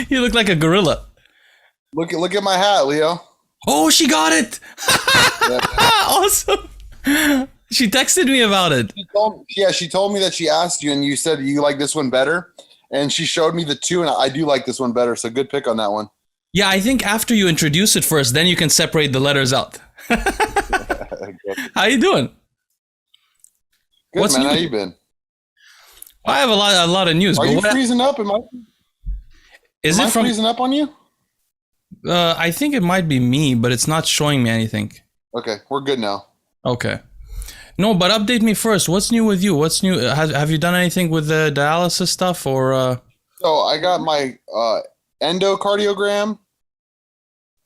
You look like a gorilla. Look at my hat, Leo. Oh, she got it. Yeah. Awesome. She texted me about it. She told me that she asked you and you said you like this one better. And she showed me the two and I do like this one better. So good pick on that one. Yeah, I think after you introduce it first, then you can separate the letters out. How you doing? Good, What's man. new? How you been? I have a lot of news. Are you freezing up? Am I from freezing up on you? I think it might be me, but it's not showing me anything. Okay, we're good now. Okay. No, but update me first. What's new with you? What's new? Have you done anything with the dialysis stuff or? So I got my endocardiogram,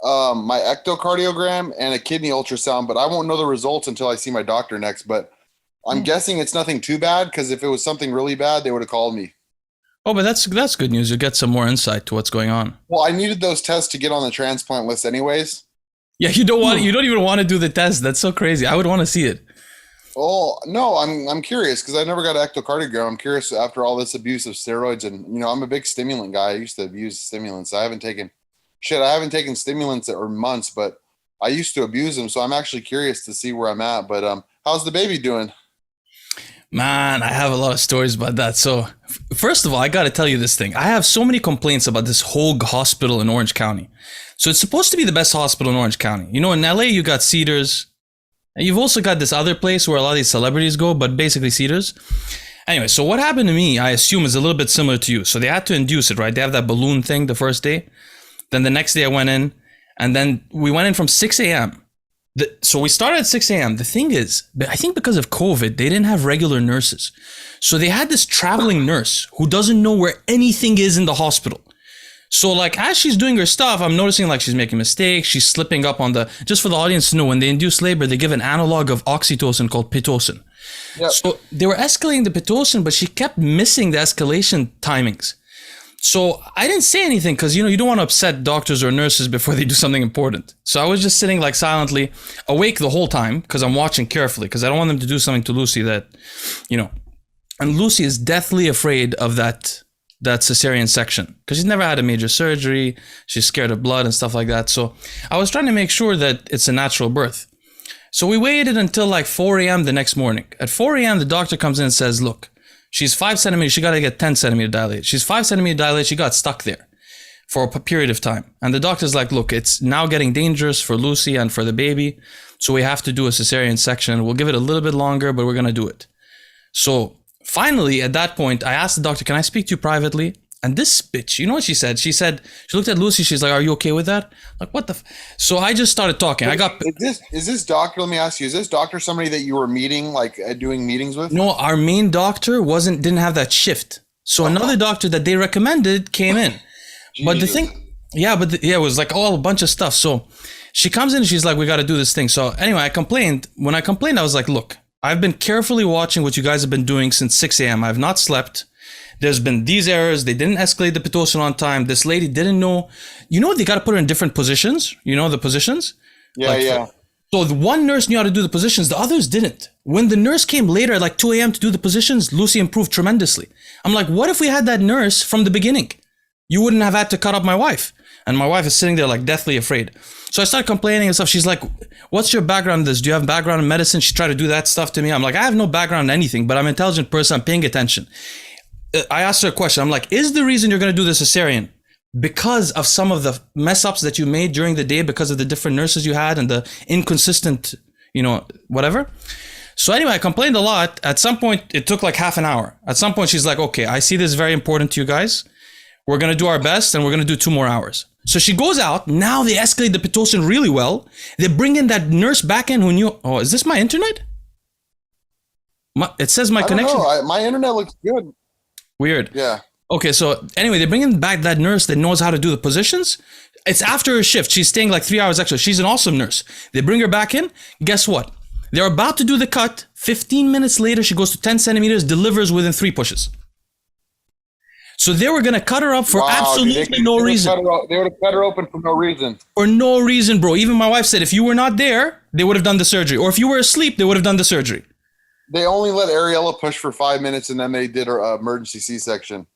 my ectocardiogram, and a kidney ultrasound, but I won't know the results until I see my doctor next. But I'm guessing it's nothing too bad because if it was something really bad, they would have called me. Oh, but that's good news. You get some more insight to what's going on. Well, I needed those tests to get on the transplant list, anyways. Yeah, you don't even want to do the test. That's so crazy. I would want to see it. Oh no, I'm curious because I never got an ectocardiogram. I'm curious after all this abuse of steroids, and I'm a big stimulant guy. I used to abuse stimulants. I haven't taken stimulants for months, but I used to abuse them. So I'm actually curious to see where I'm at. But how's the baby doing? Man, I have a lot of stories about that. So first of all, I got to tell you this thing. I have so many complaints about this whole hospital in Orange County. So it's supposed to be the best hospital in Orange County. In LA, you got Cedars. You've also got this other place where a lot of these celebrities go, but basically Cedars. Anyway, so what happened to me, I assume, is a little bit similar to you. So they had to induce it, right? They have that balloon thing the first day. Then the next day I went in, and then we went in from 6 a.m. So we started at 6 a.m. The thing is, I think because of COVID, they didn't have regular nurses. So they had this traveling nurse who doesn't know where anything is in the hospital. So like as she's doing her stuff, I'm noticing like she's making mistakes. She's slipping up on just for the audience to know, when they induce labor, they give an analog of oxytocin called Pitocin. Yep. So they were escalating the Pitocin, but she kept missing the escalation timings. So I didn't say anything because, you don't want to upset doctors or nurses before they do something important. So I was just sitting like silently awake the whole time because I'm watching carefully because I don't want them to do something to Lucie that, and Lucie is deathly afraid of that cesarean section because she's never had a major surgery. She's scared of blood and stuff like that. So I was trying to make sure that it's a natural birth. So we waited until like 4 a.m. the next morning. At 4 a.m. the doctor comes in and says, look, she's 5 centimeters. She got to get 10 centimeter dilated. She's 5 centimeter dilated. She got stuck there for a period of time. And the doctor's like, look, it's now getting dangerous for Lucie and for the baby. So we have to do a cesarean section. We'll give it a little bit longer, but we're going to do it. So finally, at that point, I asked the doctor, can I speak to you privately? And this bitch, you know what she said? She looked at Lucie. She's like, are you okay with that? Like, what the? So I just started talking. Is this doctor, let me ask you, is this doctor somebody that you were meeting, like doing meetings with? No, our main doctor didn't have that shift. So another doctor that they recommended came in. But the thing, it was like a bunch of stuff. So she comes in and she's like, we got to do this thing. So anyway, I complained. When I complained, I was like, look, I've been carefully watching what you guys have been doing since 6 a.m. I've not slept. There's been these errors. They didn't escalate the Pitocin on time. This lady didn't know. They got to put her in different positions. The positions? Yeah. So the one nurse knew how to do the positions. The others didn't. When the nurse came later at like 2 a.m. to do the positions, Lucie improved tremendously. I'm like, what if we had that nurse from the beginning? You wouldn't have had to cut up my wife. And my wife is sitting there like deathly afraid. So I started complaining and stuff. She's like, what's your background in this? Do you have a background in medicine? She tried to do that stuff to me. I'm like, I have no background in anything, but I'm an intelligent person. I'm paying attention. I asked her a question. I'm like, is the reason you're going to do the cesarean because of some of the mess ups that you made during the day because of the different nurses you had and the inconsistent, whatever? So anyway, I complained a lot. At some point, it took like half an hour. At some point, she's like, okay, I see this is very important to you guys. We're going to do our best and we're going to do 2 more hours. So she goes out. Now they escalate the Pitocin really well. They bring in that nurse back in who knew, oh, is this my internet? It says my connection. My internet looks good. Weird. Yeah. Okay, so anyway, they bring in back that nurse that knows how to do the positions. It's after her shift. She's staying like 3 hours extra. She's an awesome nurse. They bring her back in. Guess what? They're about to do the cut. 15 minutes later, she goes to 10 centimeters, delivers within 3 pushes. So they were going to cut her up for absolutely no reason. They would have cut her open for no reason. For no reason, bro. Even my wife said if you were not there, they would have done the surgery. Or if you were asleep, they would have done the surgery. They only let Ariella push for 5 minutes and then they did her emergency C-section.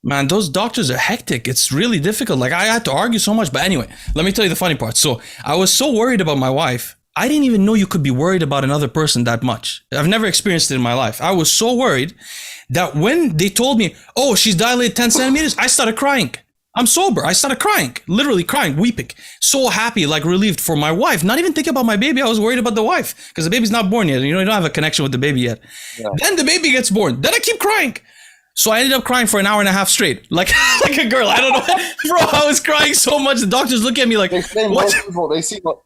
Man, those doctors are hectic. It's really difficult. Like I had to argue so much. But anyway, let me tell you the funny part. So I was so worried about my wife. I didn't even know you could be worried about another person that much. I've never experienced it in my life. I was so worried that when they told me, oh, she's dilated 10 centimeters, I started crying. I'm sober. I started crying, literally crying, weeping. So happy, like relieved for my wife. Not even thinking about my baby. I was worried about the wife because the baby's not born yet. You know, you don't have a connection with the baby yet. Yeah. Then the baby gets born. Then I keep crying. So I ended up crying for an hour and a half straight, like a girl. I don't know, bro. I was crying so much. The doctors look at me like, they say most people.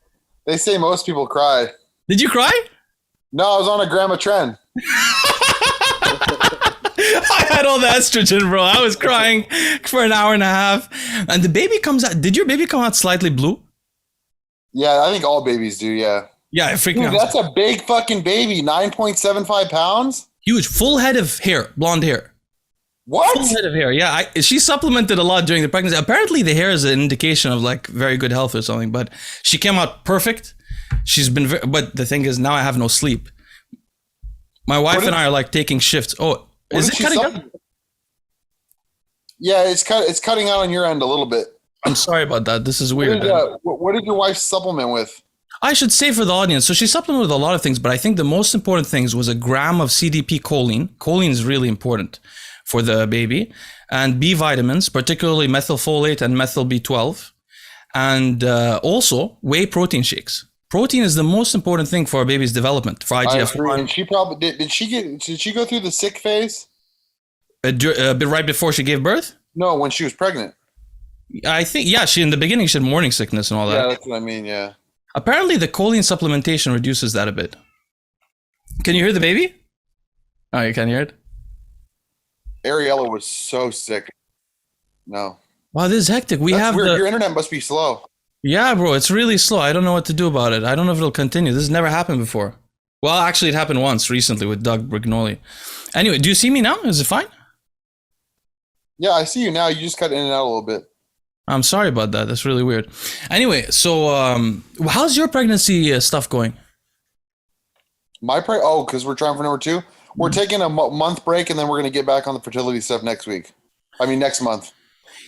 They say most people cry. Did you cry? No, I was on a grandma trend. I had all the estrogen, bro. I was crying for an hour and a half, and the baby comes out. Did your baby come out slightly blue? Yeah, I think all babies do. Yeah. Yeah, it freaked me out. That's a big fucking baby. 9.75 pounds. Huge, full head of hair, blonde hair. What? Full head of hair. Yeah, she supplemented a lot during the pregnancy. Apparently, the hair is an indication of like very good health or something. But she came out perfect. She's been, but the thing is, now I have no sleep. My wife and I are like taking shifts. Oh, is it cutting out? Yeah, it's cutting out on your end a little bit. I'm sorry about that. This is weird. What did your wife supplement with? I should say for the audience. So she supplemented with a lot of things, but I think the most important things was a gram of CDP choline. Choline is really important for the baby, and B vitamins, particularly methylfolate and methyl B12, and also whey protein shakes. Protein is the most important thing for a baby's development for IGF-1. And she probably did she go through the sick phase? Right before she gave birth? No, when she was pregnant. I think, yeah, in the beginning she had morning sickness and all that. Yeah, that's what I mean, yeah. Apparently the choline supplementation reduces that a bit. Can you hear the baby? Oh, you can't hear it? Ariella was so sick. No. Wow, this is hectic. That's weird. Your internet must be slow. Yeah, bro, it's really slow. I don't know what to do about it. I don't know if it'll continue. This has never happened before. Well, actually, it happened once recently with Doug Brignoli. Anyway, do you see me now? Is it fine? Yeah, I see you now. You just cut in and out a little bit. I'm sorry about that. That's really weird. Anyway, so how's your pregnancy stuff going? Because we're trying for number 2. We're taking a month break, and then we're going to get back on the fertility stuff next month.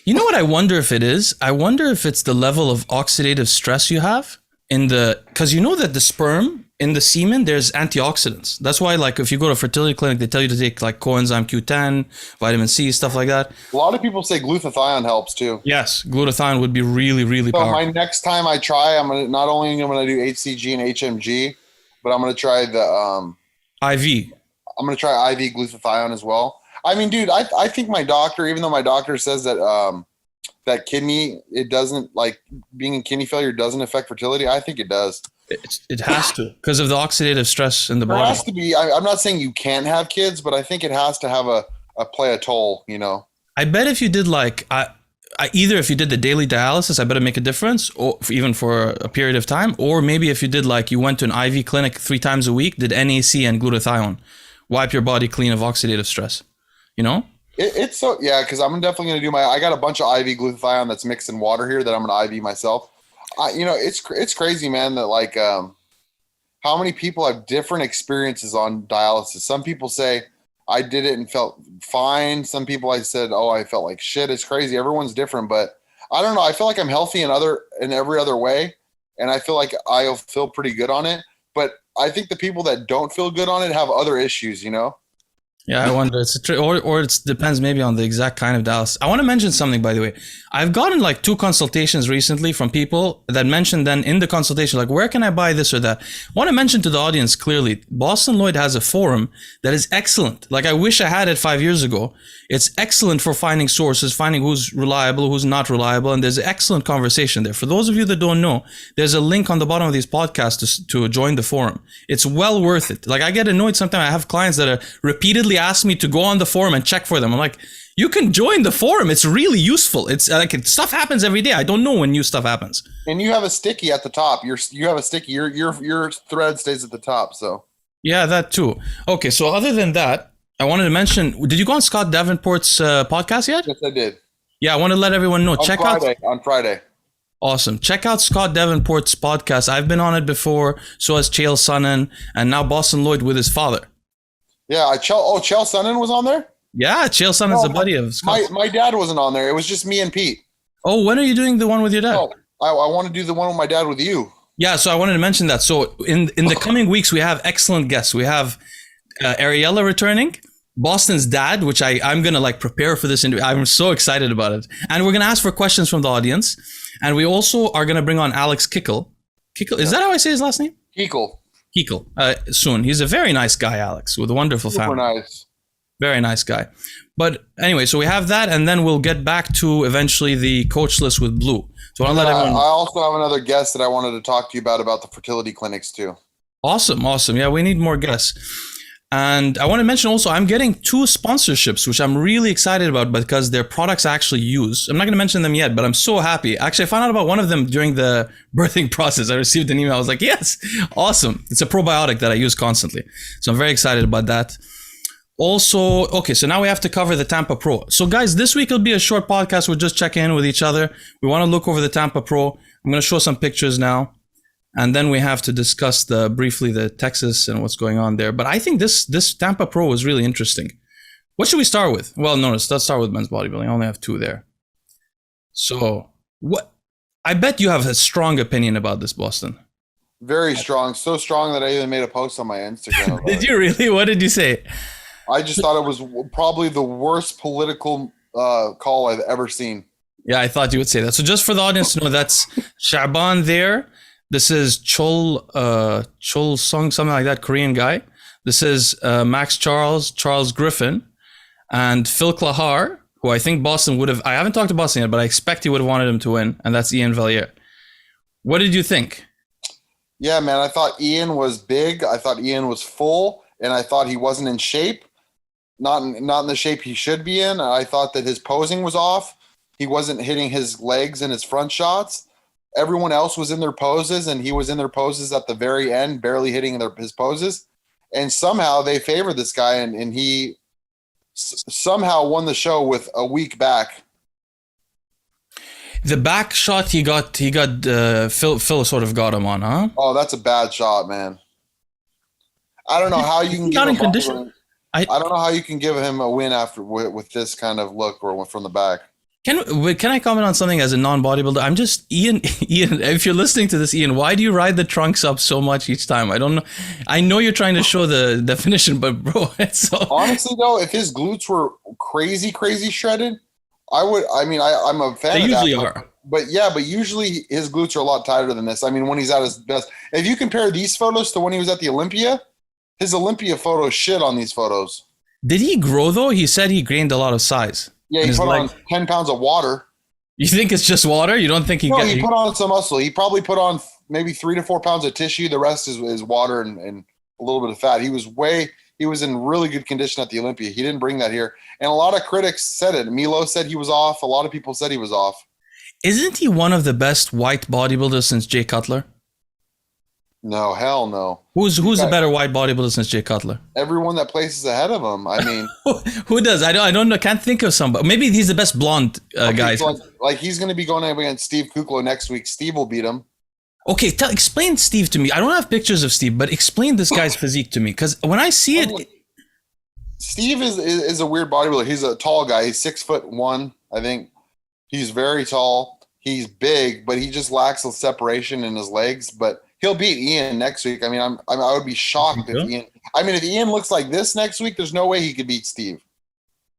You know what I wonder if it is? I wonder if it's the level of oxidative stress you have because you know that the sperm in the semen, there's antioxidants. That's why, like, if you go to a fertility clinic, they tell you to take like coenzyme Q10, vitamin C, stuff like that. A lot of people say glutathione helps too. Yes, glutathione would be really, really powerful. My next time I try, I'm gonna not only do HCG and HMG, but I'm gonna try the IV. I'm gonna try IV glutathione as well. I mean, dude, I think my doctor, even though my doctor says that that kidney, it doesn't, like, being in kidney failure doesn't affect fertility, I think it does. It has to, because of the oxidative stress in the body. It has to be. I'm not saying you can't have kids, but I think it has to have play a toll, you know. I bet if you did like either if you did the daily dialysis, I bet it'd make a difference, or even for a period of time, or maybe if you did like you went to an IV clinic 3 times a week, did NAC and glutathione, wipe your body clean of oxidative stress, you know. It's so, yeah, because I'm definitely going to do I got a bunch of IV glutathione that's mixed in water here that I'm going to IV myself. It's crazy, man, that like how many people have different experiences on dialysis. Some people say I did it and felt fine. Some people I said, oh, I felt like shit. It's crazy. Everyone's different, but I don't know. I feel like I'm healthy in every other way, and I feel like I'll feel pretty good on it. But I think the people that don't feel good on it have other issues, you know? Yeah, I wonder. Or it depends maybe on the exact kind of dialysis. I want to mention something, by the way. I've gotten like 2 consultations recently from people that mentioned then in the consultation, like, where can I buy this or that? I want to mention to the audience clearly, Boston Lloyd has a forum that is excellent. Like, I wish I had it 5 years ago. It's excellent for finding sources, finding who's reliable, who's not reliable, and there's an excellent conversation there. For those of you that don't know, there's a link on the bottom of these podcasts to join the forum. It's well worth it. Like, I get annoyed sometimes. I have clients that are repeatedly ask me to go on the forum and check for them. I'm like, you can join the forum. It's really useful. It's like stuff happens every day. I don't know when new stuff happens. And you have a sticky at the top. You have a sticky. Your thread stays at the top. So yeah, that too. Okay, so other than that, I wanted to mention. Did you go on Scott Davenport's podcast yet? Yes, I did. Yeah, I want to let everyone know. On Friday. Awesome. Check out Scott Davenport's podcast. I've been on it before. So has Chael Sonnon, and now Boston Lloyd with his father. Yeah, Chael Sonnon was on there? Yeah, Chael Sonnon's a buddy of Scott's. My dad wasn't on there. It was just me and Pete. Oh, when are you doing the one with your dad? Oh, I want to do the one with my dad with you. Yeah, so I wanted to mention that. So in the coming weeks, we have excellent guests. We have Ariella returning, Bostin's dad, which I'm going to like prepare for this interview. I'm so excited about it. And we're going to ask for questions from the audience. And we also are going to bring on Alex Kickel. Kickel, is that how I say his last name? Kickel. Soon. He's a very nice guy, Alex, with a wonderful family. Super nice. Very nice guy. But anyway, so we have that, and then we'll get back to eventually the coach list with Blue. So I'll let everyone. I also have another guest that I wanted to talk to you about the fertility clinics too. Awesome. Yeah, we need more guests. And I want to mention also, I'm getting 2 sponsorships, which I'm really excited about because their products I actually use. I'm not going to mention them yet, but I'm so happy. Actually, I found out about one of them during the birthing process. I received an email. I was like, yes, awesome. It's a probiotic that I use constantly. So I'm very excited about that. Also, okay, so now we have to cover the Tampa Pro. So guys, this week will be a short podcast. We'll just check in with each other. We want to look over the Tampa Pro. I'm going to show some pictures now. And then we have to discuss briefly the Texas and what's going on there. But I think this Tampa Pro was really interesting. What should we start with? Well, no, let's start with men's bodybuilding. I only have 2 there. So I bet you have a strong opinion about this, Bostin. Very strong. So strong that I even made a post on my Instagram. Did you really? What did you say? I just thought it was probably the worst political call I've ever seen. Yeah, I thought you would say that. So just for the audience to know, that's Shaaban there. This is Chul Soon, something like that, Korean guy. This is Max Charles Griffen, and Phil Clahar, who I think Bostin would have. I haven't talked to Bostin yet, but I expect he would have wanted him to win, and that's Iain Valliere. What did you think? Yeah, man, I thought Iain was big. I thought Iain was full, and I thought he wasn't in shape. Not in the shape he should be in. I thought that his posing was off. He wasn't hitting his legs and his front shots. Everyone else was in their poses, and he was in their poses at the very end, barely hitting his poses. And somehow they favored this guy, and he somehow won the show with a weak back. The back shot he got Phil sort of got him on, huh? Oh, that's a bad shot, man. I don't know how you can not in condition. I don't know how you can give him a win after with this kind of look or from the back. Can I comment on something as a non-bodybuilder? I'm just Iain. If you're listening to this, Iain, why do you ride the trunks up so much each time? I don't know. I know you're trying to show the definition, but bro, it's so. Honestly, though, if his glutes were crazy shredded, I would. I mean, I'm a fan. They of usually that, are. But usually his glutes are a lot tighter than this. I mean, when he's at his best. If you compare these photos to when he was at the Olympia, his Olympia photos shit on these photos. Did he grow though? He said he gained a lot of size. Yeah, he put on 10 pounds of water. You think it's just water? You don't think he put on some muscle. He probably put on maybe 3 to 4 pounds of tissue. The rest is water and a little bit of fat. He was in really good condition at the Olympia. He didn't bring that here. And a lot of critics said it. Milo said he was off. A lot of people said he was off. Isn't he one of the best white bodybuilders since Jay Cutler? No, hell no. Who's a better white bodybuilder since Jay Cutler? Everyone that places ahead of him. I mean, who does? I don't know. Can't think of somebody. Maybe he's the best blonde guy. So like he's going to be going up against Steve Kuklo next week. Steve will beat him. Okay, explain Steve to me. I don't have pictures of Steve, but explain this guy's physique to me, because when I see it, Steve is a weird bodybuilder. He's a tall guy. He's 6'1", I think. He's very tall. He's big, but he just lacks the separation in his legs. But he'll beat Iain next week. I mean, I would be shocked if Iain. I mean, if Iain looks like this next week, there's no way he could beat Steve.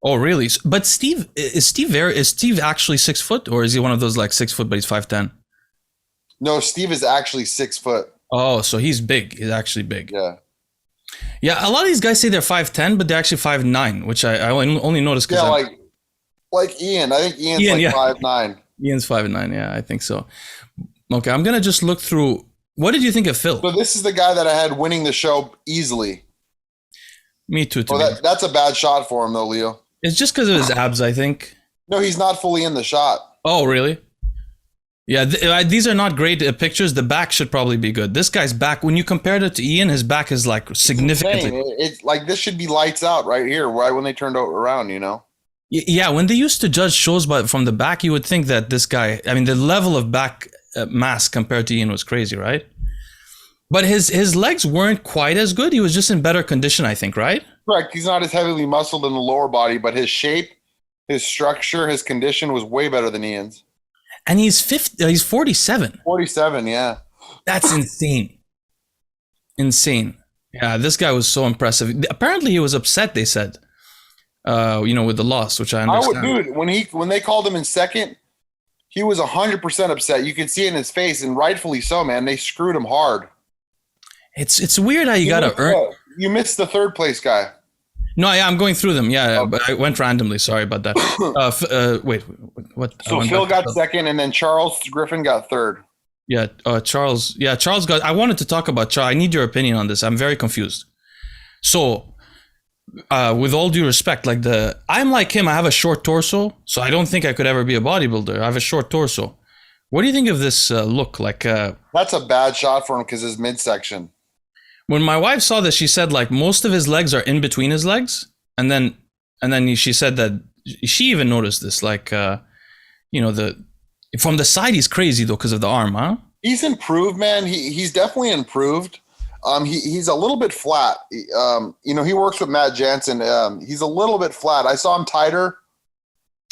Oh, really? But Steve is Steve actually 6 foot, or is he one of those like 6 foot but he's 5'10"? No, Steve is actually 6 foot. Oh, so he's big. He's actually big. Yeah. Yeah, a lot of these guys say they're 5'10", but they're actually 5'9", which I only noticed because like Iain. I think Iain's 5'9". Iain's 5'9", yeah, I think so. Okay, I'm gonna just look through. What did you think of Phil? So this is the guy that I had winning the show easily. Me too. That's a bad shot for him though, Leo. It's just because of his abs, I think. No, he's not fully in the shot. Oh, really? Yeah, these are not great pictures. The back should probably be good. This guy's back, when you compared it to Iain, his back is like significantly. It's like this should be lights out right here, right when they turned around, you know? Yeah, when they used to judge shows from the back, you would think that this guy, I mean, the level of back mass compared to Iain was crazy, right? But his legs weren't quite as good. He was just in better condition, I think, right? correct. He's not as heavily muscled in the lower body, but his shape, his structure, his condition was way better than Iain's. And he's 47. 47, yeah. That's insane. Insane. Yeah, this guy was so impressive. Apparently, he was upset. They said, with the loss, which I understand. When they called him in second, he was 100% upset. You could see it in his face, and rightfully so, man. They screwed him hard. It's weird how you gotta earn. You missed the third place guy. No, yeah, I'm going through them. Yeah, okay. But I went randomly. Sorry about that. Wait, what? So Phil got second, and then Charles Griffen got third. Yeah, Charles. Yeah, Charles got. I wanted to talk about Charles. I need your opinion on this. I'm very confused. So, with all due respect, I'm like him. I have a short torso, so I don't think I could ever be a bodybuilder. I have a short torso. What do you think of this look? That's a bad shot for him because his midsection. When my wife saw this, she said most of his legs are in between his legs, and then she said that she even noticed this, from the side he's crazy though because of the arm, huh? He's improved, man. He's definitely improved. He's a little bit flat. He works with Matt Jansen. He's a little bit flat. I saw him tighter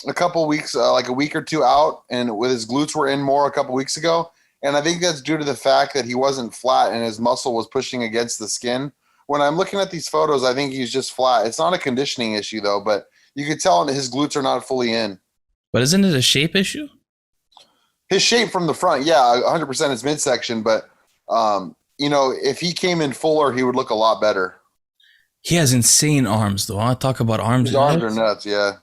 a couple weeks, like a week or two out, and with his glutes were in more a couple weeks ago. And I think that's due to the fact that he wasn't flat and his muscle was pushing against the skin. When I'm looking at these photos, I think he's just flat. It's not a conditioning issue, though, but you could tell his glutes are not fully in. But isn't it a shape issue? His shape from the front, yeah, 100% his midsection. But, if he came in fuller, he would look a lot better. He has insane arms, though. I'll talk about arms. His arms are nuts, yeah.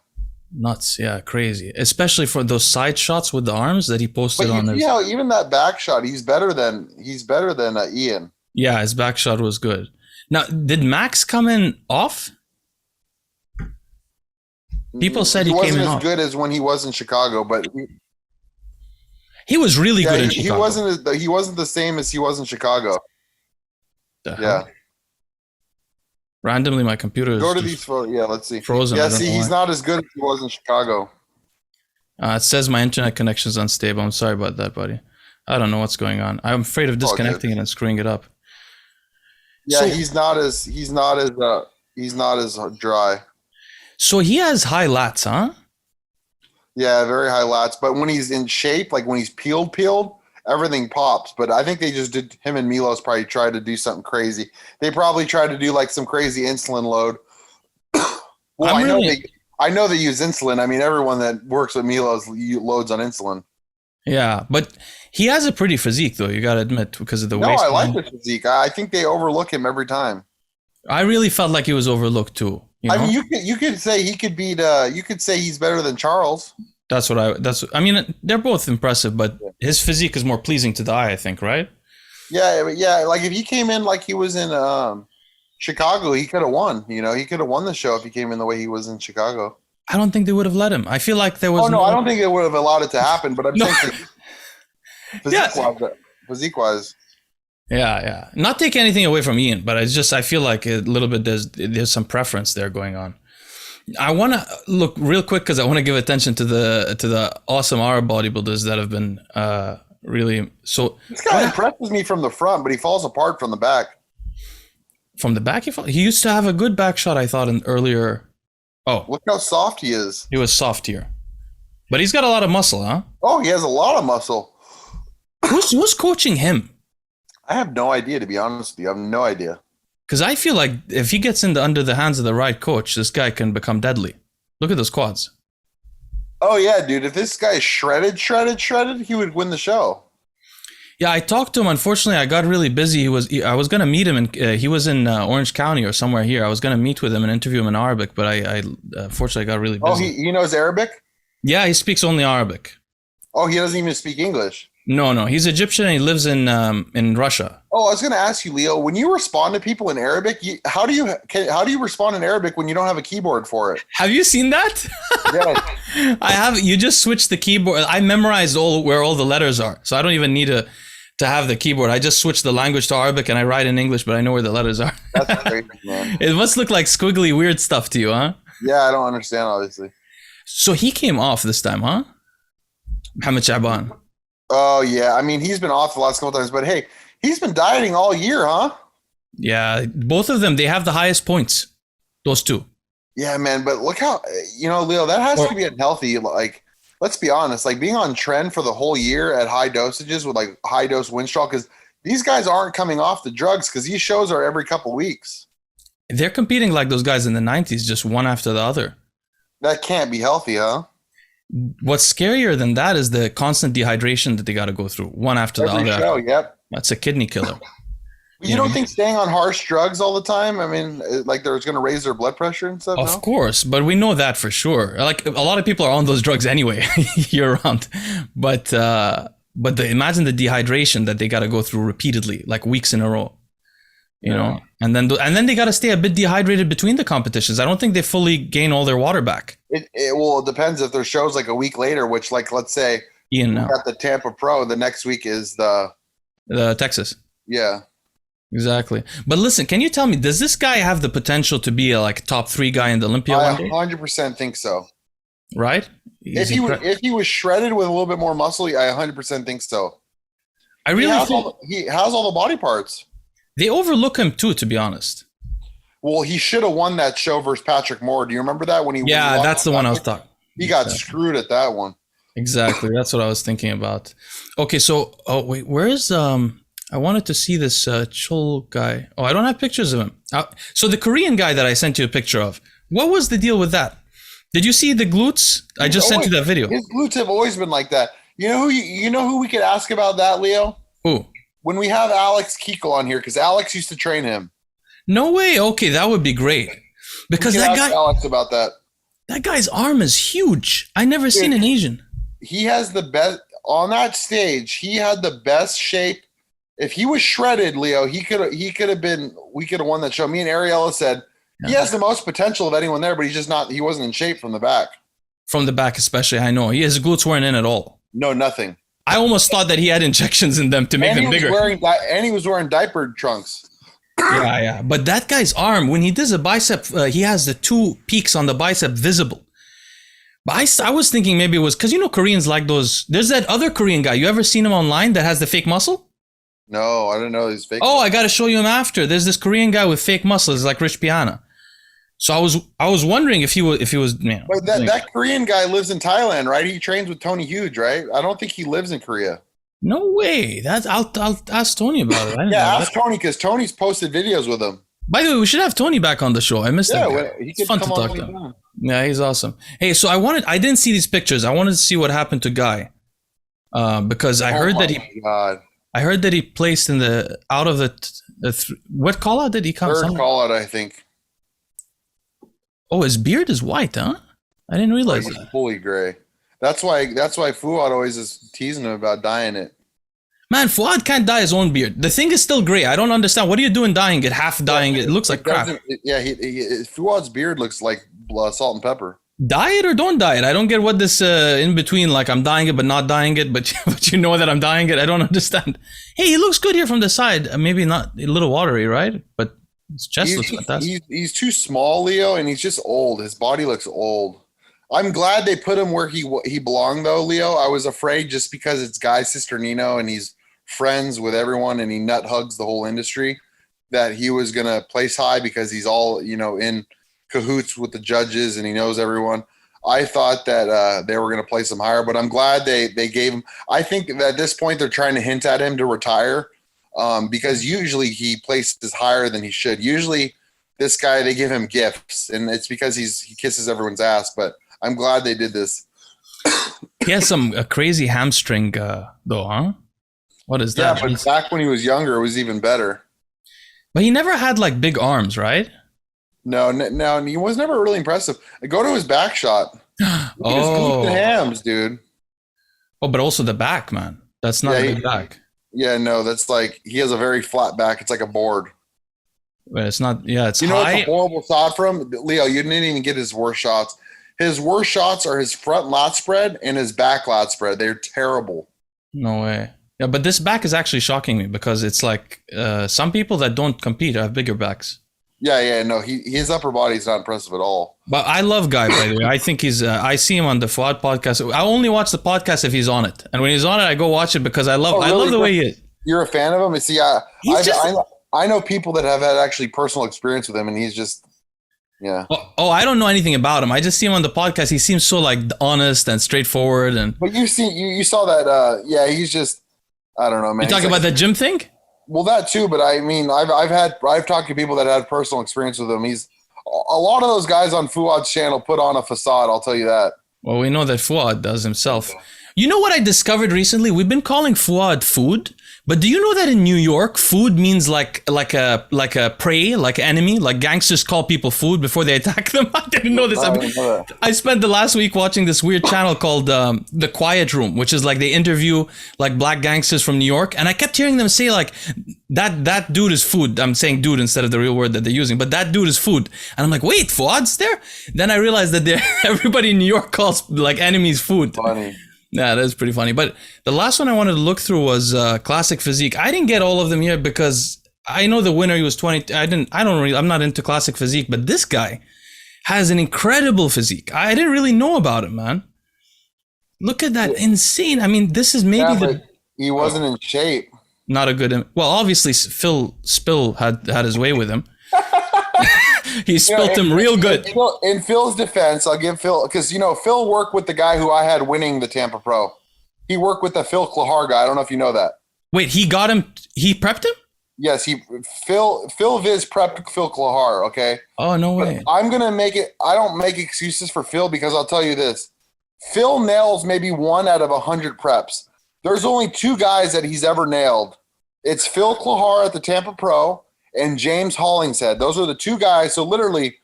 Nuts, yeah, crazy. Especially for those side shots with the arms that he posted on his. Yeah, even that back shot, he's better than Iain. Yeah, his back shot was good. Now, did Max come in off? People said he came in off. He wasn't as good as when he was in Chicago, but he was really good in Chicago. He wasn't the same as he was in Chicago. Yeah. Randomly, my computer is go to these photos. Yeah, let's see. Frozen. Yeah, see, he's not as good as he was in Chicago. It says my internet connection is unstable. I'm sorry about that, buddy. I don't know what's going on. I'm afraid of disconnecting it and screwing it up. Yeah, so, he's not as dry. So he has high lats, huh? Yeah, very high lats. But when he's in shape, like when he's peeled, everything pops. But I think they just did. Him and Milos probably tried to do something crazy. They probably tried to do like some crazy insulin load. Well, I know they use insulin. I mean, everyone that works with Milos loads on insulin. Yeah, but he has a pretty physique, though. You got to admit, because of the waist. No, I like the physique. I think they overlook him every time. I really felt like he was overlooked too. I mean, you could say he could beat. You could say he's better than Charles. I mean, they're both impressive, but his physique is more pleasing to the eye, I think, right? Yeah. Like if he came in like he was in Chicago, he could have won. He could have won the show if he came in the way he was in Chicago. I don't think they would have let him. I feel like there was. Oh no, I don't think they would have allowed it to happen. But I'm saying physique-wise. Yeah. Not take anything away from Iain, but I feel like a little bit there's some preference there going on. I want to look real quick because I want to give attention to the awesome Arab bodybuilders that have been really so. This guy impresses me from the front, but he falls apart from the back. From the back, he used to have a good back shot. I thought in earlier. Oh, look how soft he is. He was soft here, but he's got a lot of muscle, huh? Oh, he has a lot of muscle. Who's coaching him? I have no idea, to be honest with you. I have no idea. Because I feel like if he gets under the hands of the right coach, this guy can become deadly. Look at those quads. Oh, yeah, dude. If this guy is shredded, he would win the show. Yeah, I talked to him. Unfortunately, I got really busy. I was going to meet him, and he was in Orange County or somewhere here. I was going to meet with him and interview him in Arabic, but I unfortunately got really busy. Oh, he knows Arabic? Yeah, he speaks only Arabic. Oh, he doesn't even speak English? No. He's Egyptian and he lives in Russia. Oh, I was going to ask you, Leo, when you respond to people in Arabic, how do you respond in Arabic when you don't have a keyboard for it? Have you seen that? Yes. I have. You just switch the keyboard. I memorized where all the letters are, so I don't even need to have the keyboard. I just switch the language to Arabic and I write in English, but I know where the letters are. That's crazy, man. It must look like squiggly weird stuff to you, huh? Yeah, I don't understand, obviously. So he came off this time, huh? Mohammad Al Shaaban. Oh, yeah. I mean, he's been off the last couple times, but hey, he's been dieting all year, huh? Yeah, both of them, they have the highest points. Those two. Yeah, man. But look how, Leo, that has to be unhealthy. Like, let's be honest, like being on trend for the whole year at high dosages with like high dose Winstrol, because these guys aren't coming off the drugs because these shows are every couple weeks. They're competing like those guys in the 90s, just one after the other. That can't be healthy, huh? What's scarier than that is the constant dehydration that they got to go through, one after Every the other. show, yep. That's a kidney killer. You don't think staying on harsh drugs all the time, I mean, like they're going to raise their blood pressure and stuff? Of course, but we know that for sure. Like a lot of people are on those drugs anyway year round. But imagine the dehydration that they got to go through repeatedly, like weeks in a row. You know, and then they got to stay a bit dehydrated between the competitions. I don't think they fully gain all their water back. It depends if their show's like a week later, which like let's say Iain got the Tampa Pro, the next week is the Texas. Yeah. Exactly. But listen, can you tell me, does this guy have the potential to be a like top 3 guy in the Olympia one day? 100% think so. Right? If he was shredded with a little bit more muscle, I 100% think so. I really think he has all the body parts. They overlook him too, to be honest. Well, he should have won that show versus Patrick Moore. Do you remember that when he? Yeah, that's the one I was talking. He got screwed at that one. Exactly. That's what I was thinking about. Okay, so wait, where is I wanted to see this Chul guy. Oh, I don't have pictures of him. So the Korean guy that I sent you a picture of, what was the deal with that? Did you see the glutes? I just sent you that video. His glutes have always been like that. You know who we could ask about that, Leo? Who? When we have Alex Kiko on here, because Alex used to train him. No way. Okay, that would be great. Because that guy, Alex about that. That guy's arm is huge. I never seen an Asian. He has the best on that stage. He had the best shape. If he was shredded, Leo, he could have been. We could have won that show. Me and Ariella said he has the most potential of anyone there, but he's just not. He wasn't in shape from the back. From the back, especially, I know his glutes weren't in at all. No, nothing. I almost thought that he had injections in them to make them bigger. And he was wearing diaper trunks. Yeah. But that guy's arm, when he does a bicep, he has the 2 peaks on the bicep visible. But I was thinking maybe it was because Koreans like those. There's that other Korean guy. You ever seen him online that has the fake muscle? No, I didn't know he's fake. Oh, I got to show you him after. There's this Korean guy with fake muscles, like Rich Piana. So I was wondering if he was. But that Korean guy lives in Thailand, right? He trains with Tony Huge, right? I don't think he lives in Korea. No way. I'll ask Tony about it. Ask Tony because Tony's posted videos with him. By the way, we should have Tony back on the show. I missed that guy. It's fun to talk to him. Yeah, he's awesome. Hey, so I didn't see these pictures. I wanted to see what happened to Guy, because I heard that he. God. I heard that he placed in what call out did he come? Third call out, I think. Oh, his beard is white, huh? I didn't realize that. Fully gray. That's why Fuad always is teasing him about dyeing it. Man, Fuad can't dye his own beard. The thing is still gray. I don't understand. What are you doing dyeing it? Half dyeing it? It looks like crap. Fuad's beard looks like salt and pepper. Dye it or don't dye it. I don't get what this in between, like I'm dyeing it but not dyeing it, but you know that I'm dyeing it. I don't understand. Hey, he looks good here from the side. Maybe not a little watery, right? But his chest looks fantastic. He's too small, Leo, and he's just old. His body looks old. I'm glad they put him where he belonged, though, Leo. I was afraid just because it's Guy Cisternino and he's friends with everyone and he nut hugs the whole industry that he was going to place high because he's all, in cahoots with the judges and he knows everyone. I thought that they were going to place him higher, but I'm glad they gave him. I think that at this point they're trying to hint at him to retire because usually he places higher than he should. Usually this guy, they give him gifts and it's because he kisses everyone's ass, but I'm glad they did this. He has a crazy hamstring though, huh? What is that? Yeah, but back when he was younger, it was even better. But he never had like big arms, right? No, he was never really impressive. Go to his back shot. His glutes and hams, dude. Oh, but also the back, man. That's not a big back. Yeah, no, that's like he has a very flat back. It's like a board. But it's not. Yeah, it's high. What's a horrible shot from Leo? You didn't even get his worst shots. His worst shots are his front lat spread and his back lat spread. They're terrible. No way. Yeah, but this back is actually shocking me because it's like some people that don't compete have bigger backs. Yeah, no, his upper body is not impressive at all. But I love Guy, by the way. I think he's. I see him on the Fuad podcast. I only watch the podcast if he's on it, and when he's on it, I go watch it because I love. Really? I love the way he is. You're a fan of him? See, I know people that have had actually personal experience with him, and he's just, Yeah. Oh, I don't know anything about him. I just see him on the podcast. He seems so like honest and straightforward. And But you saw that. Yeah, he's just, I don't know, man. you talking about that gym thing? Well, that too. But I mean, I've talked to people that had personal experience with him. He's a lot of those guys on Fuad's channel put on a facade. I'll tell you that. Well, we know that Fuad does himself. You know what I discovered recently? We've been calling Fuad food, but do you know that in New York, food means like a prey, like an enemy, like gangsters call people food before they attack them? I didn't know this. I spent the last week watching this weird channel called The Quiet Room, which is like they interview like black gangsters from New York, and I kept hearing them say like that dude is food. I'm saying dude instead of the real word that they're using, but that dude is food. And I'm like, wait, Fuad's there? Then I realized that everybody in New York calls like enemies food. Funny. Yeah, that's pretty funny. But the last one I wanted to look through was Classic Physique. I didn't get all of them here because I know the winner, he was 20. I'm not into Classic Physique, but this guy has an incredible physique. I didn't really know about him, man. Look at that. Insane. I mean, this is maybe he wasn't in shape. Not a good, well, obviously Phil Spill had his way with him. He spilt him real good. In Phil's defense, I'll give Phil, because, Phil worked with the guy who I had winning the Tampa Pro. He worked with the Phil Clahar guy. I don't know if you know that. Wait, he got him, he prepped him? Yes, Phil Viz prepped Phil Clahar, okay? Oh, no way. But I'm going to make it, I don't make excuses for Phil because I'll tell you this. Phil nails maybe 1 out of 100 preps. There's only 2 guys that he's ever nailed. It's Phil Clahar at the Tampa Pro and James Hollingshead. Those are the 2 guys. So literally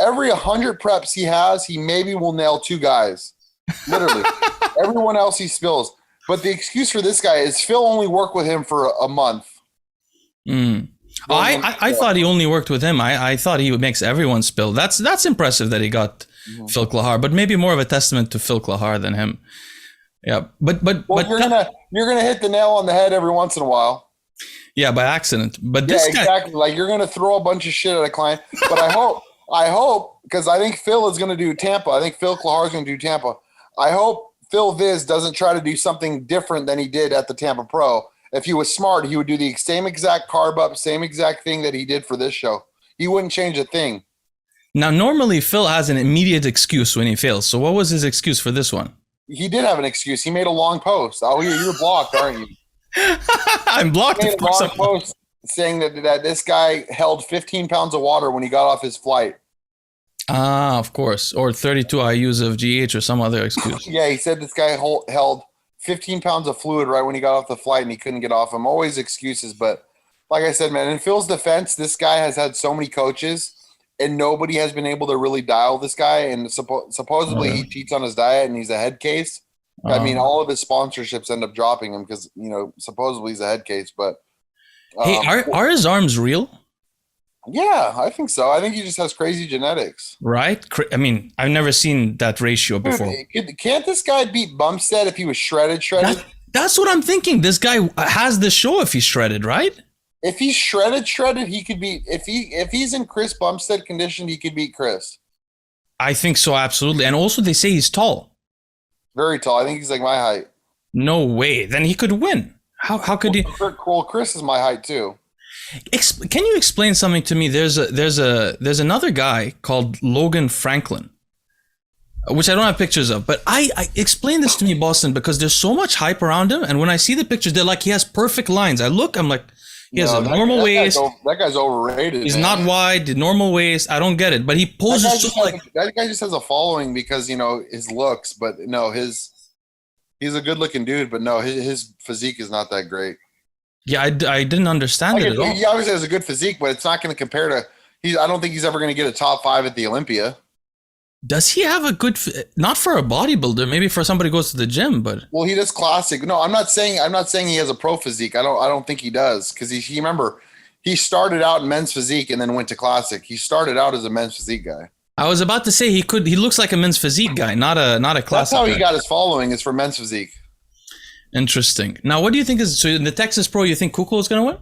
every 100 preps he has, he maybe will nail 2 guys. Literally. Everyone else he spills. But the excuse for this guy is Phil only worked with him for a month. I thought he only worked with him. I thought he makes everyone spill. That's impressive that he got Phil Clahar, but maybe more of a testament to Phil Clahar than him. Yeah, but you're gonna hit the nail on the head every once in a while. Yeah, by accident. But this guy, exactly. Like you're gonna throw a bunch of shit at a client. But I hope, because I think Phil is gonna do Tampa. I think Phil Clahar is gonna do Tampa. I hope Phil Viz doesn't try to do something different than he did at the Tampa Pro. If he was smart, he would do the same exact carb up, same exact thing that he did for this show. He wouldn't change a thing. Now, normally Phil has an immediate excuse when he fails. So what was his excuse for this one? He did have an excuse. He made a long post. Oh, you're blocked, aren't you? I'm blocked. He made a long post saying that this guy held 15 pounds of water when he got off his flight. Ah, of course. Or 32 IUs of GH or some other excuse. Yeah, he said this guy held 15 pounds of fluid right when he got off the flight and he couldn't get off him. Always excuses. But like I said, man, in Phil's defense, this guy has had so many coaches and nobody has been able to really dial this guy. And supposedly he cheats on his diet and he's a head case. I mean, all of his sponsorships end up dropping him because, supposedly he's a head case. But hey, are his arms real? Yeah, I think so. I think he just has crazy genetics. Right? I mean, I've never seen that ratio before. Can't this guy beat Bumstead if he was shredded? That's what I'm thinking. This guy has the show if he's shredded, right? If he's shredded, he could beat. If he's in Chris Bumstead condition, he could beat Chris. I think so, absolutely. And also, they say he's tall. Very tall. I think he's like my height. No way. Then he could win. How could he? Well, Chris is my height too. Can you explain something to me? There's another guy called Logan Franklin, which I don't have pictures of, but I explain this to me, Bostin, because there's so much hype around him, and when I see the pictures, they're like he has perfect lines. I'm like, he has a normal waist. That guy's overrated. He's not wide, normal waist. I don't get it, but he poses that guy just has a following because his looks, but no, he's a good looking dude, but no, his physique is not that great. Yeah, I didn't understand it at all. He obviously has a good physique, but it's not going to compare to. I don't think he's ever going to get a top 5 at the Olympia. Does he have a good? Not for a bodybuilder, maybe for somebody who goes to the gym, but. Well, he does classic. No, I'm not saying he has a pro physique. I don't think he does because he remember he started out in men's physique and then went to classic. He started out as a men's physique guy. I was about to say he looks like a men's physique guy, not a classic. That's how he guy. got his following is for men's physique. Interesting. Now, what do you think is so in the Texas Pro? You think Kukla is going to win?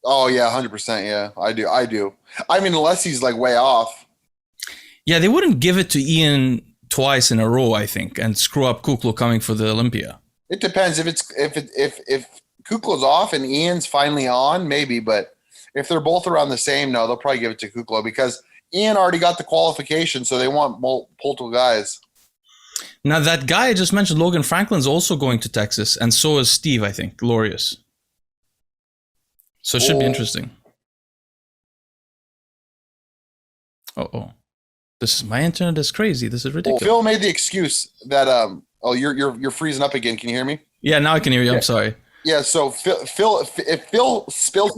Oh yeah, 100%. Yeah, I do. I mean, unless he's like way off. Yeah, they wouldn't give it to Iain twice in a row, I think, and screw up Kukla coming for the Olympia. It depends if Kukla's off and Ian's finally on, maybe. But if they're both around the same, no, they'll probably give it to Kukla because Iain already got the qualification, so they want multiple guys. Now, that guy I just mentioned, Logan Franklin's also going to Texas, and so is Steve, I think, Laureus. So it should be interesting. Oh. My internet is crazy. This is ridiculous. Well, Phil made the excuse that you're freezing up again. Can you hear me? Yeah, now I can hear you. I'm sorry. Yeah, so Phil, if Phil spills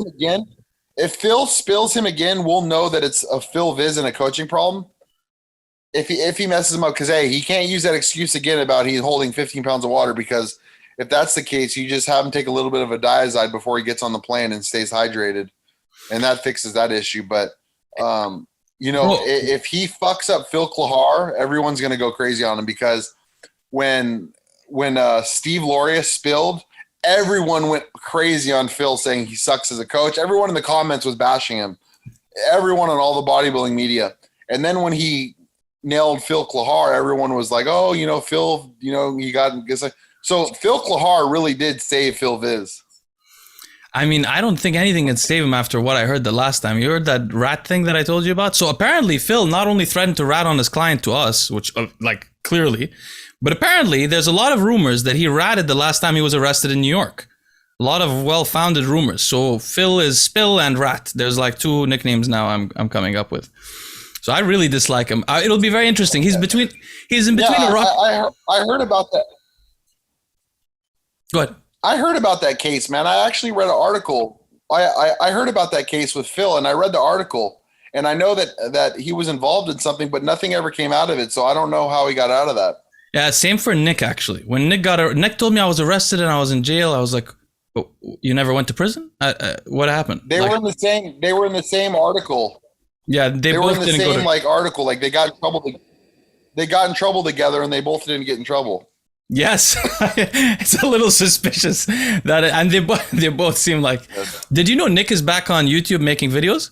him again, we'll know that it's a Phil Viz and a coaching problem. If he messes him up, because hey, he can't use that excuse again about he's holding 15 pounds of water, because if that's the case, you just have him take a little bit of a diazide before he gets on the plane and stays hydrated, and that fixes that issue. But if he fucks up Phil Clahar, everyone's gonna go crazy on him, because when Steve Laureus spilled, everyone went crazy on Phil, saying he sucks as a coach. Everyone in the comments was bashing him. Everyone on all the bodybuilding media. And then when he nailed Phil Clahar, everyone was like, "Oh, Phil, he got." So Phil Clahar really did save Phil Viz. I mean, I don't think anything can save him after what I heard the last time. You heard that rat thing that I told you about? So apparently Phil not only threatened to rat on his client to us, which clearly, but apparently there's a lot of rumors that he ratted the last time he was arrested in New York. A lot of well-founded rumors. So Phil is Spill and Rat. There's like 2 nicknames now I'm coming up with. So I really dislike him. It'll be very interesting. He's in between a rock. I heard about that. Go ahead. I heard about that case, man. I actually read an article. I heard about that case with Phil, and I read the article, and I know that he was involved in something, but nothing ever came out of it. So I don't know how he got out of that. Yeah, same for Nick, actually. When Nick told me I was arrested and I was in jail, I was like, oh, you never went to prison? What happened? They were in the same article. Yeah, they both were in the same article. Like they got in trouble. They got in trouble together, and they both didn't get in trouble. Yes, it's a little suspicious that, and they both seem like. Did you know Nick is back on YouTube making videos?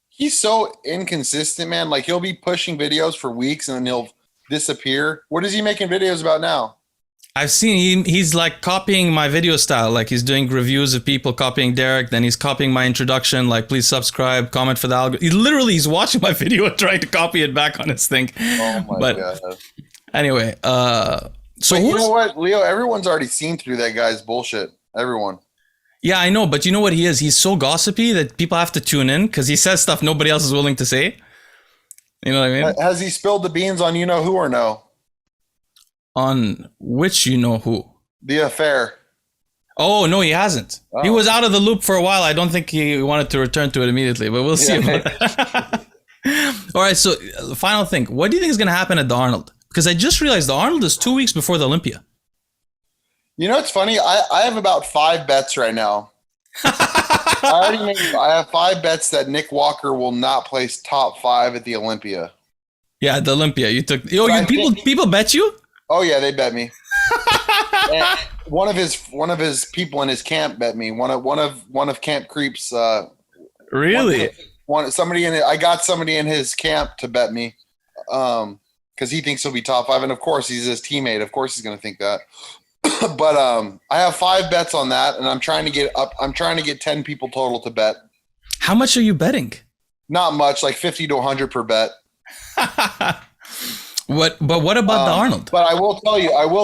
He's so inconsistent, man. Like he'll be pushing videos for weeks and then he'll disappear. What is he making videos about now? I've seen he's like copying my video style. Like he's doing reviews of people copying Derek. Then he's copying my introduction. Like, please subscribe, comment for the algorithm. He's watching my video and trying to copy it back on his thing. Oh my God. Anyway, so you know what, Leo? Everyone's already seen through that guy's bullshit. Everyone. Yeah, I know, but you know what he is? He's so gossipy that people have to tune in because he says stuff nobody else is willing to say. You know what I mean? Has he spilled the beans on you know who or no? On which you know who? The affair. Oh, no, he hasn't. Oh. He was out of the loop for a while. I don't think he wanted to return to it immediately, but we'll see about that. All right, so final thing. What do you think is going to happen at the Arnold? Because I just realized the Arnold is 2 weeks before the Olympia. You know, it's funny. I have about 5 bets right now. I have 5 bets that Nick Walker will not place top 5 at the Olympia. Yeah, the Olympia. You took. People bet you? Oh yeah, they bet me. And one of his people in his camp bet me. One of Camp Creep's. Really? I got somebody in his camp to bet me, because he thinks he'll be top 5, and of course he's his teammate. Of course he's going to think that. But I have 5 bets on that, and I'm trying to get up. I'm trying to get 10 people total to bet. How much are you betting? Not much, like 50 to 100 per bet. But what about the Arnold? But I will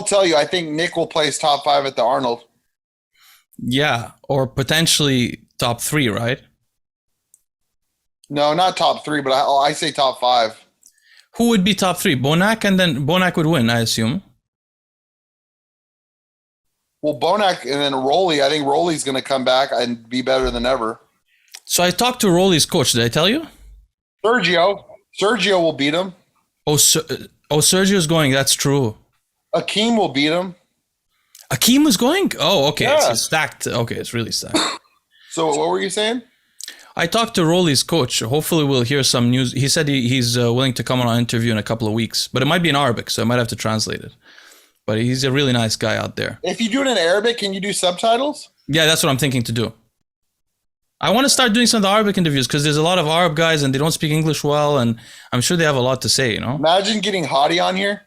tell you, I think Nick will place top 5 at the Arnold. Yeah, or potentially top 3, right? No, not top 3, but I say top 5. Who would be top 3? Bonac, and then Bonac would win, I assume. Well, Bonac and then Rolly. I think Rolly's going to come back and be better than ever. So I talked to Rolly's coach. Did I tell you? Sergio will beat him. Sergio's going. That's true. Akeem will beat him. Akeem was going? Oh, okay. Yeah. It's stacked. Okay, it's really stacked. So what were you saying? I talked to Rolly's coach. Hopefully we'll hear some news. He said he's willing to come on an interview in a couple of weeks, but it might be in Arabic, so I might have to translate it. But he's a really nice guy out there. If you do it in Arabic, can you do subtitles? Yeah, that's what I'm thinking to do. I want to start doing some of the Arabic interviews because there's a lot of Arab guys and they don't speak English well, and I'm sure they have a lot to say, you know? Imagine getting Hadi on here.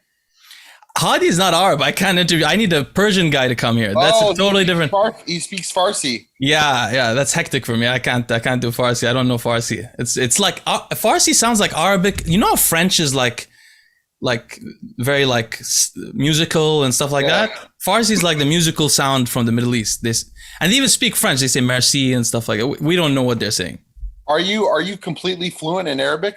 Hadi is not Arab. I can't interview. I need a Persian guy to come here. That's a totally different. He speaks Farsi. Yeah, that's hectic for me. I can't do Farsi. I don't know Farsi. It's like Farsi sounds like Arabic. You know how French is like very like musical and stuff like that. Farsi is like the musical sound from the Middle East. And they even speak French. They say merci and stuff like that. We don't know what they're saying. Are you completely fluent in Arabic?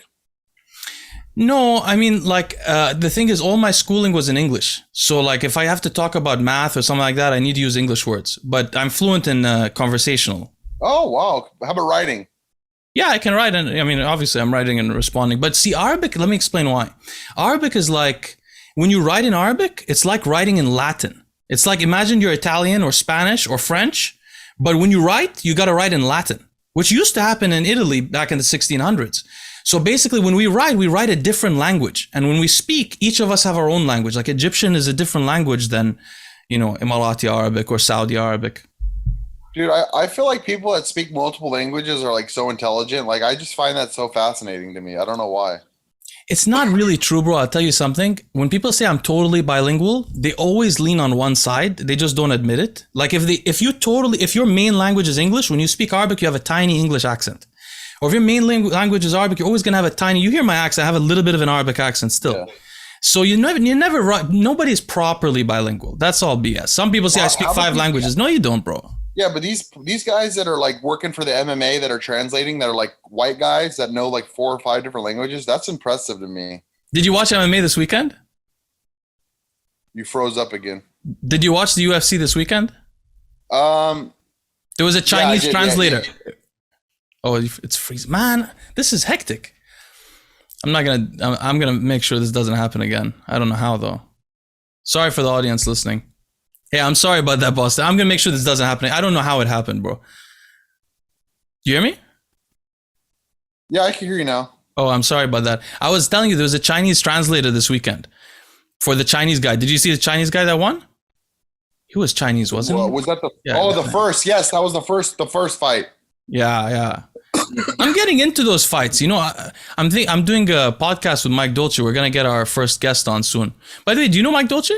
No, I mean, like, the thing is, all my schooling was in English. So, like, if I have to talk about math or something like that, I need to use English words. But I'm fluent in conversational. Oh, wow. How about writing? Yeah, I can write. And I mean, obviously, I'm writing and responding. But see, Arabic, let me explain why. Arabic is like, when you write in Arabic, it's like writing in Latin. It's like, imagine you're Italian or Spanish or French. But when you write, you got to write in Latin, which used to happen in Italy back in the 1600s. So basically, when we write a different language. And when we speak, each of us have our own language. Like Egyptian is a different language than, Emirati Arabic or Saudi Arabic. Dude, I feel like people that speak multiple languages are like so intelligent. Like, I just find that so fascinating to me. I don't know why. It's not really true, bro. I'll tell you something. When people say I'm totally bilingual, they always lean on one side. They just don't admit it. Like if your main language is English, when you speak Arabic, you have a tiny English accent. Or if your main language is Arabic, you're always gonna have a tiny. You hear my accent; I have a little bit of an Arabic accent still. Yeah. So nobody's properly bilingual. That's all BS. Some people say I speak 5 languages. No, you don't, bro. Yeah, but these guys that are like working for the MMA that are translating, that are like white guys that know like 4 or 5 different languages. That's impressive to me. Did you watch MMA this weekend? You froze up again. Did you watch the UFC this weekend? There was a Chinese translator. Yeah. Oh, it's freezing. Man, this is hectic. I'm gonna make sure this doesn't happen again. I don't know how though. Sorry for the audience listening. Hey, I'm sorry about that, Bostin. I'm gonna make sure this doesn't happen. I don't know how it happened, bro. You hear me? Yeah, I can hear you now. Oh, I'm sorry about that. I was telling you there was a Chinese translator this weekend for the Chinese guy. Did you see the Chinese guy that won? He was Chinese, wasn't he? Was that the first? Yes, that was the first fight. Yeah. I'm getting into those fights. I'm doing a podcast with Mike Dolce. We're gonna get our first guest on soon. By the way, do you know Mike Dolce?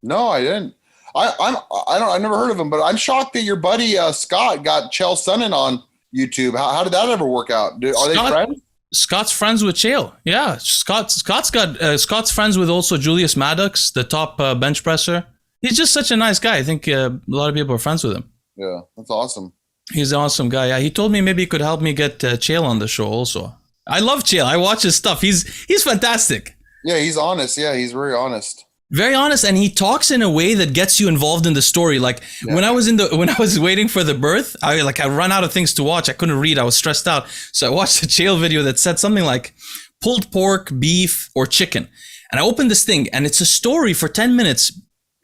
No, I didn't. I've never heard of him, but I'm shocked that your buddy Scott got Chael Sonnon on YouTube. How did that ever work out? Are they friends? Scott's friends with Chael. Yeah, Scott's friends with also Julius Maddox, the top bench presser. He's just such a nice guy. I think a lot of people are friends with him. Yeah, that's awesome. He's an awesome guy. Yeah, he told me maybe he could help me get Chael on the show also. I love Chael. I watch his stuff. He's fantastic. Yeah, he's honest. Yeah, he's very honest. Very honest, and he talks in a way that gets you involved in the story. Like when I was waiting for the birth, I run out of things to watch. I couldn't read. I was stressed out, so I watched a Chael video that said something like pulled pork, beef, or chicken. And I opened this thing, and it's a story for 10 minutes.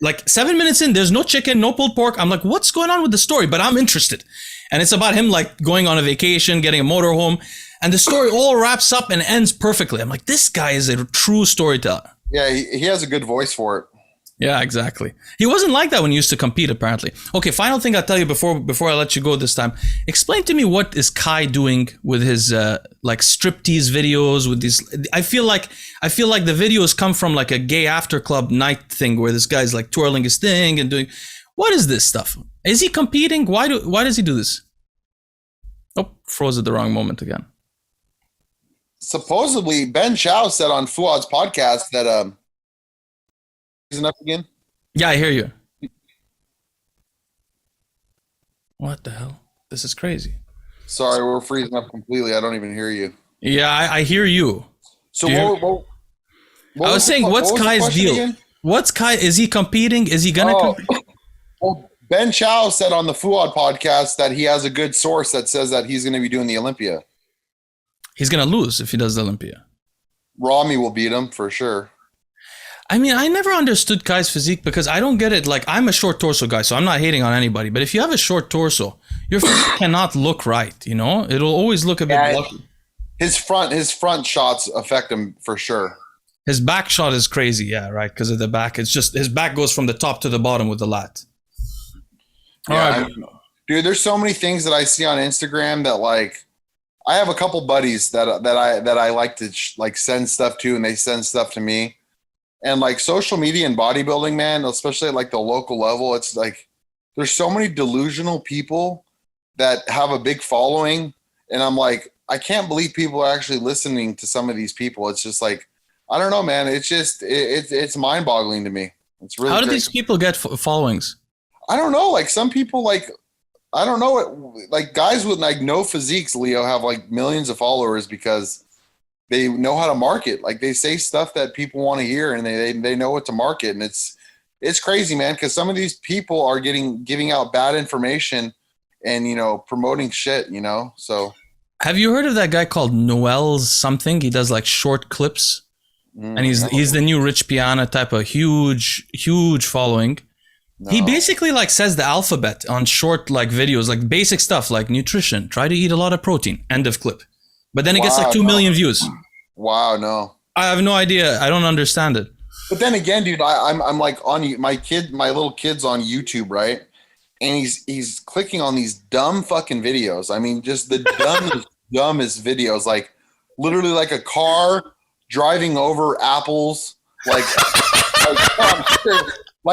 Like 7 minutes in, there's no chicken, no pulled pork. I'm like, what's going on with the story? But I'm interested. And it's about him like going on a vacation, getting a motorhome. And the story all wraps up and ends perfectly. I'm like, this guy is a true storyteller. Yeah, he has a good voice for it. Yeah, exactly. He wasn't like that when he used to compete, apparently. Okay, final thing I'll tell you before I let you go this time. Explain to me what is Kai doing with his like striptease videos with these. I feel like the videos come from like a gay after club night thing where this guy's like twirling his thing and doing. What is this stuff? Is he competing? Why does he do this? Oh, froze at the wrong moment again. Supposedly, Ben Chow said on Fuad's podcast that isn't up again. Yeah, I hear you. What the hell? This is crazy. Sorry, we're freezing up completely. I don't even hear you. Yeah, I hear you. So I was saying, what's Kai's deal? Again? What's Kai? Is he competing? Is he gonna compete? Well, Ben Chow said on the Fuad podcast that he has a good source that says that he's going to be doing the Olympia. He's going to lose if he does the Olympia. Rami will beat him for sure. I mean, I never understood Kai's physique because I don't get it. Like, I'm a short torso guy, so I'm not hating on anybody. But if you have a short torso, your physique cannot look right, you know? It'll always look a bit blocky. His front shots affect him for sure. His back shot is crazy, yeah, right? Because of the back. It's just, his back goes from the top to the bottom with the lat. Yeah, dude, there's so many things that I see on Instagram that like, I have a couple buddies that I like to like send stuff to, and they send stuff to me. And like social media and bodybuilding, man, especially at like the local level, it's like there's so many delusional people that have a big following. And I'm like, I can't believe people are actually listening to some of these people. It's just like, I don't know, man. It's just, it's mind boggling to me. It's really How do crazy. these people get followings? I don't know. Like some people, like, I don't know what, like guys with like no physiques, Leo, have like millions of followers because they know how to market. Like they say stuff that people want to hear, and they know what to market. And it's crazy, man. Cause some of these people are giving out bad information and, promoting shit, so. Have you heard of that guy called Noel's something? He does like short clips, and he's the new Rich Piana type of huge following. No. He basically like says the alphabet on short like videos, like basic stuff like nutrition. Try to eat a lot of protein. End of clip. But then it gets like 2 million views. Wow, no. I have no idea. I don't understand it. But then again, dude, I'm like on my little kid's on YouTube, right? And he's clicking on these dumb fucking videos. I mean, just the dumbest videos, like literally like a car driving over apples. Like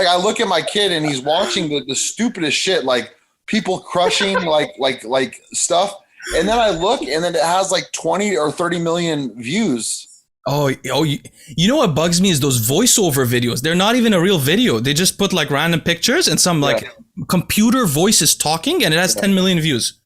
I look at my kid and he's watching the stupidest shit, like people crushing like stuff. And then I look and then it has like 20 or 30 million views. Oh, you know what bugs me is those voiceover videos. They're not even a real video. They just put like random pictures and some like computer voices talking, and it has 10 million views.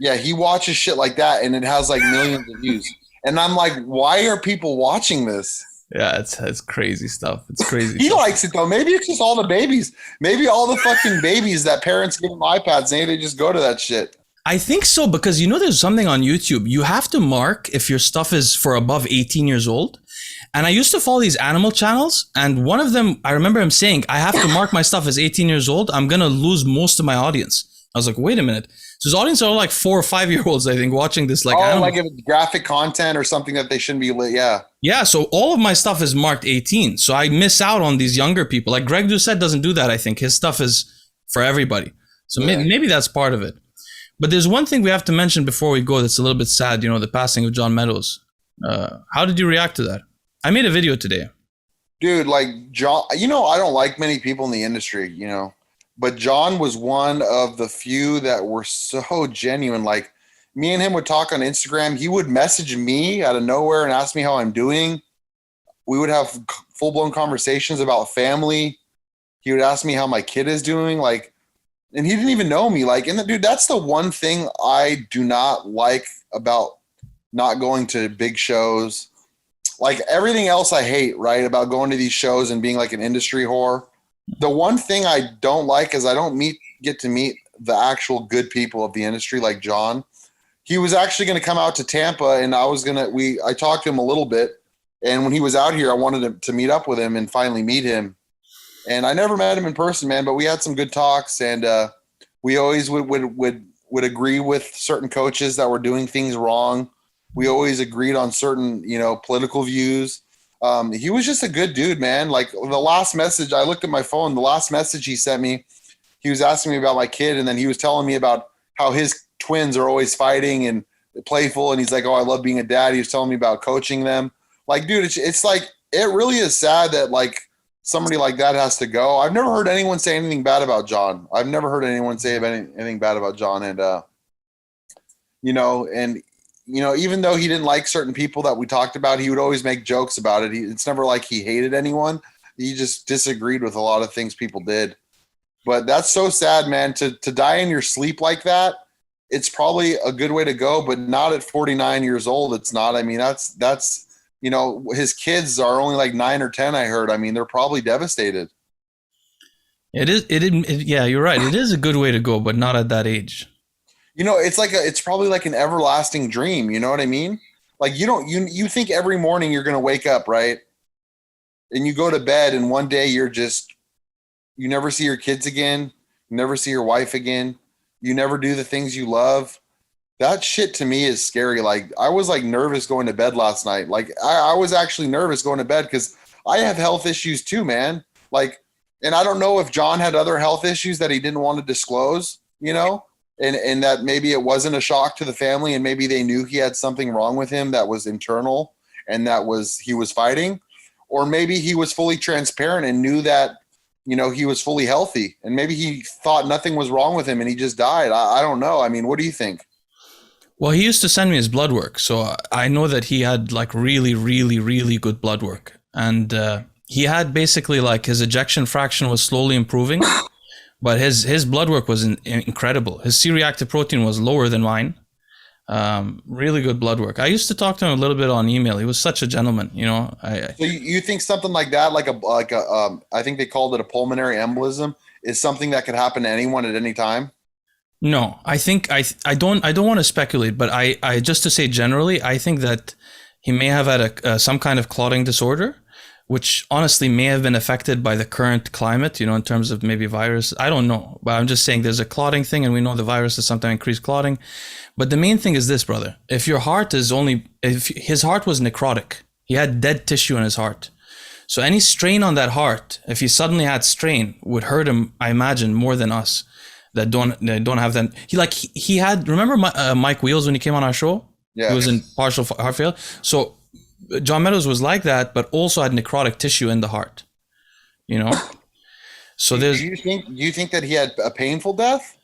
Yeah, he watches shit like that and it has like millions of views. And I'm like, why are people watching this? Yeah, it's crazy stuff. It's crazy. He likes it though. Maybe it's just all the babies. Maybe all the fucking babies that parents give them iPads, maybe they just go to that shit. I think so, because there's something on YouTube. You have to mark if your stuff is for above 18 years old. And I used to follow these animal channels, and one of them, I remember him saying, I have to mark my stuff as 18 years old. I'm going to lose most of my audience. I was like, wait a minute. So his audience are like 4 or 5 year olds, I think, watching this like animal. Like if it's graphic content or something that they shouldn't be lit. Yeah. Yeah. So all of my stuff is marked 18. So I miss out on these younger people. Like Greg Doucette doesn't do that. I think his stuff is for everybody. So maybe that's part of it. But there's one thing we have to mention before we go that's a little bit sad, the passing of John Meadows. How did you react to that? I made a video today. Dude, like John, I don't like many people in the industry, but John was one of the few that were so genuine. Like me and him would talk on Instagram. He would message me out of nowhere and ask me how I'm doing. We would have full-blown conversations about family. He would ask me how my kid is doing. And he didn't even know me. Dude, that's the one thing I do not like about not going to big shows. Like everything else I hate, right? About going to these shows and being like an industry whore. The one thing I don't like is I don't get to meet the actual good people of the industry like John. He was actually going to come out to Tampa, and I talked to him a little bit. And when he was out here, I wanted to meet up with him and finally meet him. And I never met him in person, man, but we had some good talks, and we always would agree with certain coaches that were doing things wrong. We always agreed on certain, political views. He was just a good dude, man. Like the last message, I looked at my phone, the last message he sent me, he was asking me about my kid, and then he was telling me about how his twins are always fighting and playful, and he's like, oh, I love being a dad. He was telling me about coaching them. Like, dude, it's like, it really is sad that, like, somebody like that has to go. I've never heard anyone say anything bad about John. I've never heard anyone say anything bad about John. And, even though he didn't like certain people that we talked about, he would always make jokes about it. It's never like he hated anyone. He just disagreed with a lot of things people did. But that's so sad, man, to die in your sleep like that. It's probably a good way to go, but not at 49 years old. It's not. I mean, that's his kids are only like 9 or 10, I heard. I mean, they're probably devastated. Yeah, you're right. It is a good way to go, but not at that age. It's probably like an everlasting dream. You know what I mean? Like you think every morning you're going to wake up, right? And you go to bed and one day you never see your kids again. You never see your wife again. You never do the things you love. That shit to me is scary. Like I was like nervous going to bed last night. Like I was actually nervous going to bed because I have health issues too, man. Like, and I don't know if John had other health issues that he didn't want to disclose, and that maybe it wasn't a shock to the family and maybe they knew he had something wrong with him that was internal and he was fighting, or maybe he was fully transparent and knew that, you know, he was fully healthy, and maybe he thought nothing was wrong with him and he just died. I don't know. I mean, what do you think? Well, he used to send me his blood work, so I know that he had like really, really, really good blood work, and he had basically like his ejection fraction was slowly improving, but his blood work was incredible. His C-reactive protein was lower than mine. Really good blood work. I used to talk to him a little bit on email. He was such a gentleman, you know. So you think something like that, like a I think they called it a pulmonary embolism, is something that could happen to anyone at any time? No, I think I don't want to speculate, but I just to say generally, I think that he may have had some kind of clotting disorder, which honestly may have been affected by the current climate, you know, in terms of maybe virus. I don't know, but I'm just saying there's a clotting thing, and we know the virus is sometimes increased clotting. But the main thing is this, brother. If his heart was necrotic, he had dead tissue in his heart. So any strain on that heart, if he suddenly had strain, would hurt him, I imagine, more than us that don't have that. He had, remember Mike Wheels when he came on our show? Yeah. He was in partial heart failure. So John Meadows was like that, but also had necrotic tissue in the heart, you know? So do you think that he had a painful death?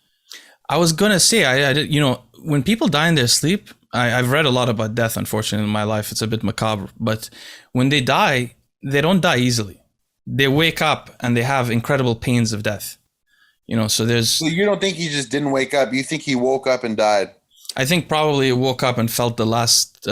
I was going to say, I did, you know, when people die in their sleep, I've read a lot about death, unfortunately, in my life. It's a bit macabre, but when they die, they don't die easily. They wake up and they have incredible pains of death. You know, so you don't think he just didn't wake up? You think he woke up and died? I think probably he woke up and felt the last,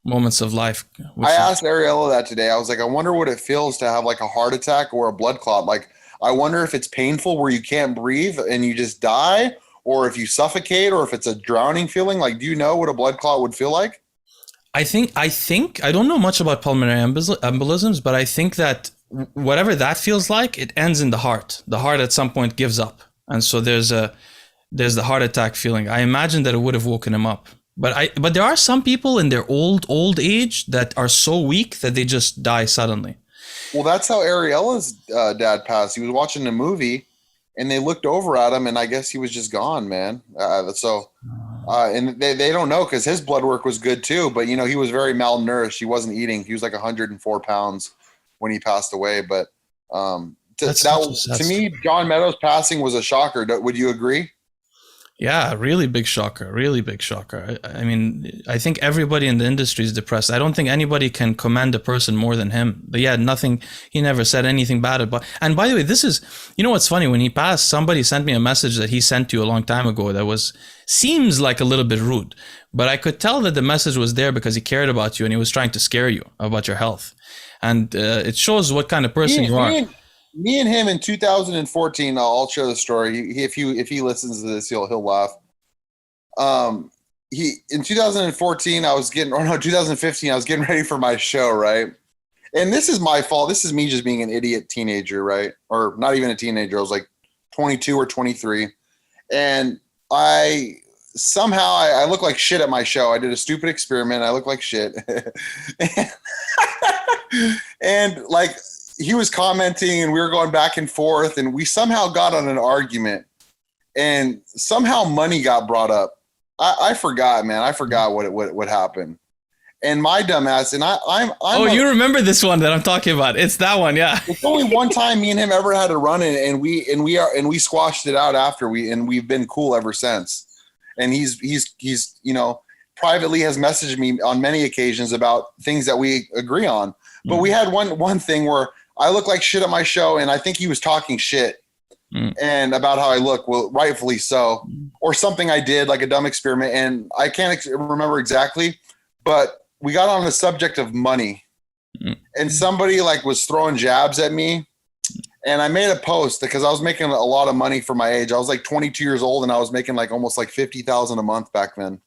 moments of life. I asked Ariella that today. I was like, I wonder what it feels to have like a heart attack or a blood clot. Like, I wonder if it's painful where you can't breathe and you just die, or if you suffocate, or if it's a drowning feeling. Like, do you know what a blood clot would feel like? I think I don't know much about pulmonary embolisms, but I think that whatever that feels like, it ends in the heart. The heart at some point gives up. And so there's the heart attack feeling. I imagine that it would have woken him up. But there are some people in their old age that are so weak that they just die suddenly. Well, that's how Ariella's dad passed. He was watching a movie and they looked over at him and I guess he was just gone, man. And they don't know because his blood work was good too. But, you know, he was very malnourished. He wasn't eating. He was like 104 pounds when he passed away. But to me, John Meadows passing was a shocker. Would you agree? Yeah, really big shocker. Really big shocker. I mean, I think everybody in the industry is depressed. I don't think anybody can commend a person more than him. But yeah, he never said anything bad about. And by the way, this is, you know what's funny? When he passed, somebody sent me a message that he sent you a long time ago that seems like a little bit rude. But I could tell that the message was there because he cared about you and he was trying to scare you about your health. And it shows what kind of person you are. Me and him in 2014, I'll share the story. If he listens to this, he'll laugh. In 2014, 2015, I was getting ready for my show, right? And this is my fault. This is me just being an idiot teenager, right? Or not even a teenager. I was like 22 or 23. And I look like shit at my show. I did a stupid experiment. I look like shit. and like, he was commenting and we were going back and forth and we somehow got on an argument and somehow money got brought up. I forgot, man. I forgot what happened. And my dumbass, and you remember this one that I'm talking about. It's that one. Yeah. It's only one time me and him ever had a run in and we squashed it out after we've been cool ever since. And he's, you know, privately has messaged me on many occasions about things that we agree on. But we had one thing where I look like shit at my show, and I think he was talking shit and about how I look. Well, rightfully so, or something I did, like a dumb experiment, and I can't remember exactly. But we got on the subject of money, and somebody like was throwing jabs at me, and I made a post because I was making a lot of money for my age. I was like 22 years old, and I was making like almost like $50,000 a month back then.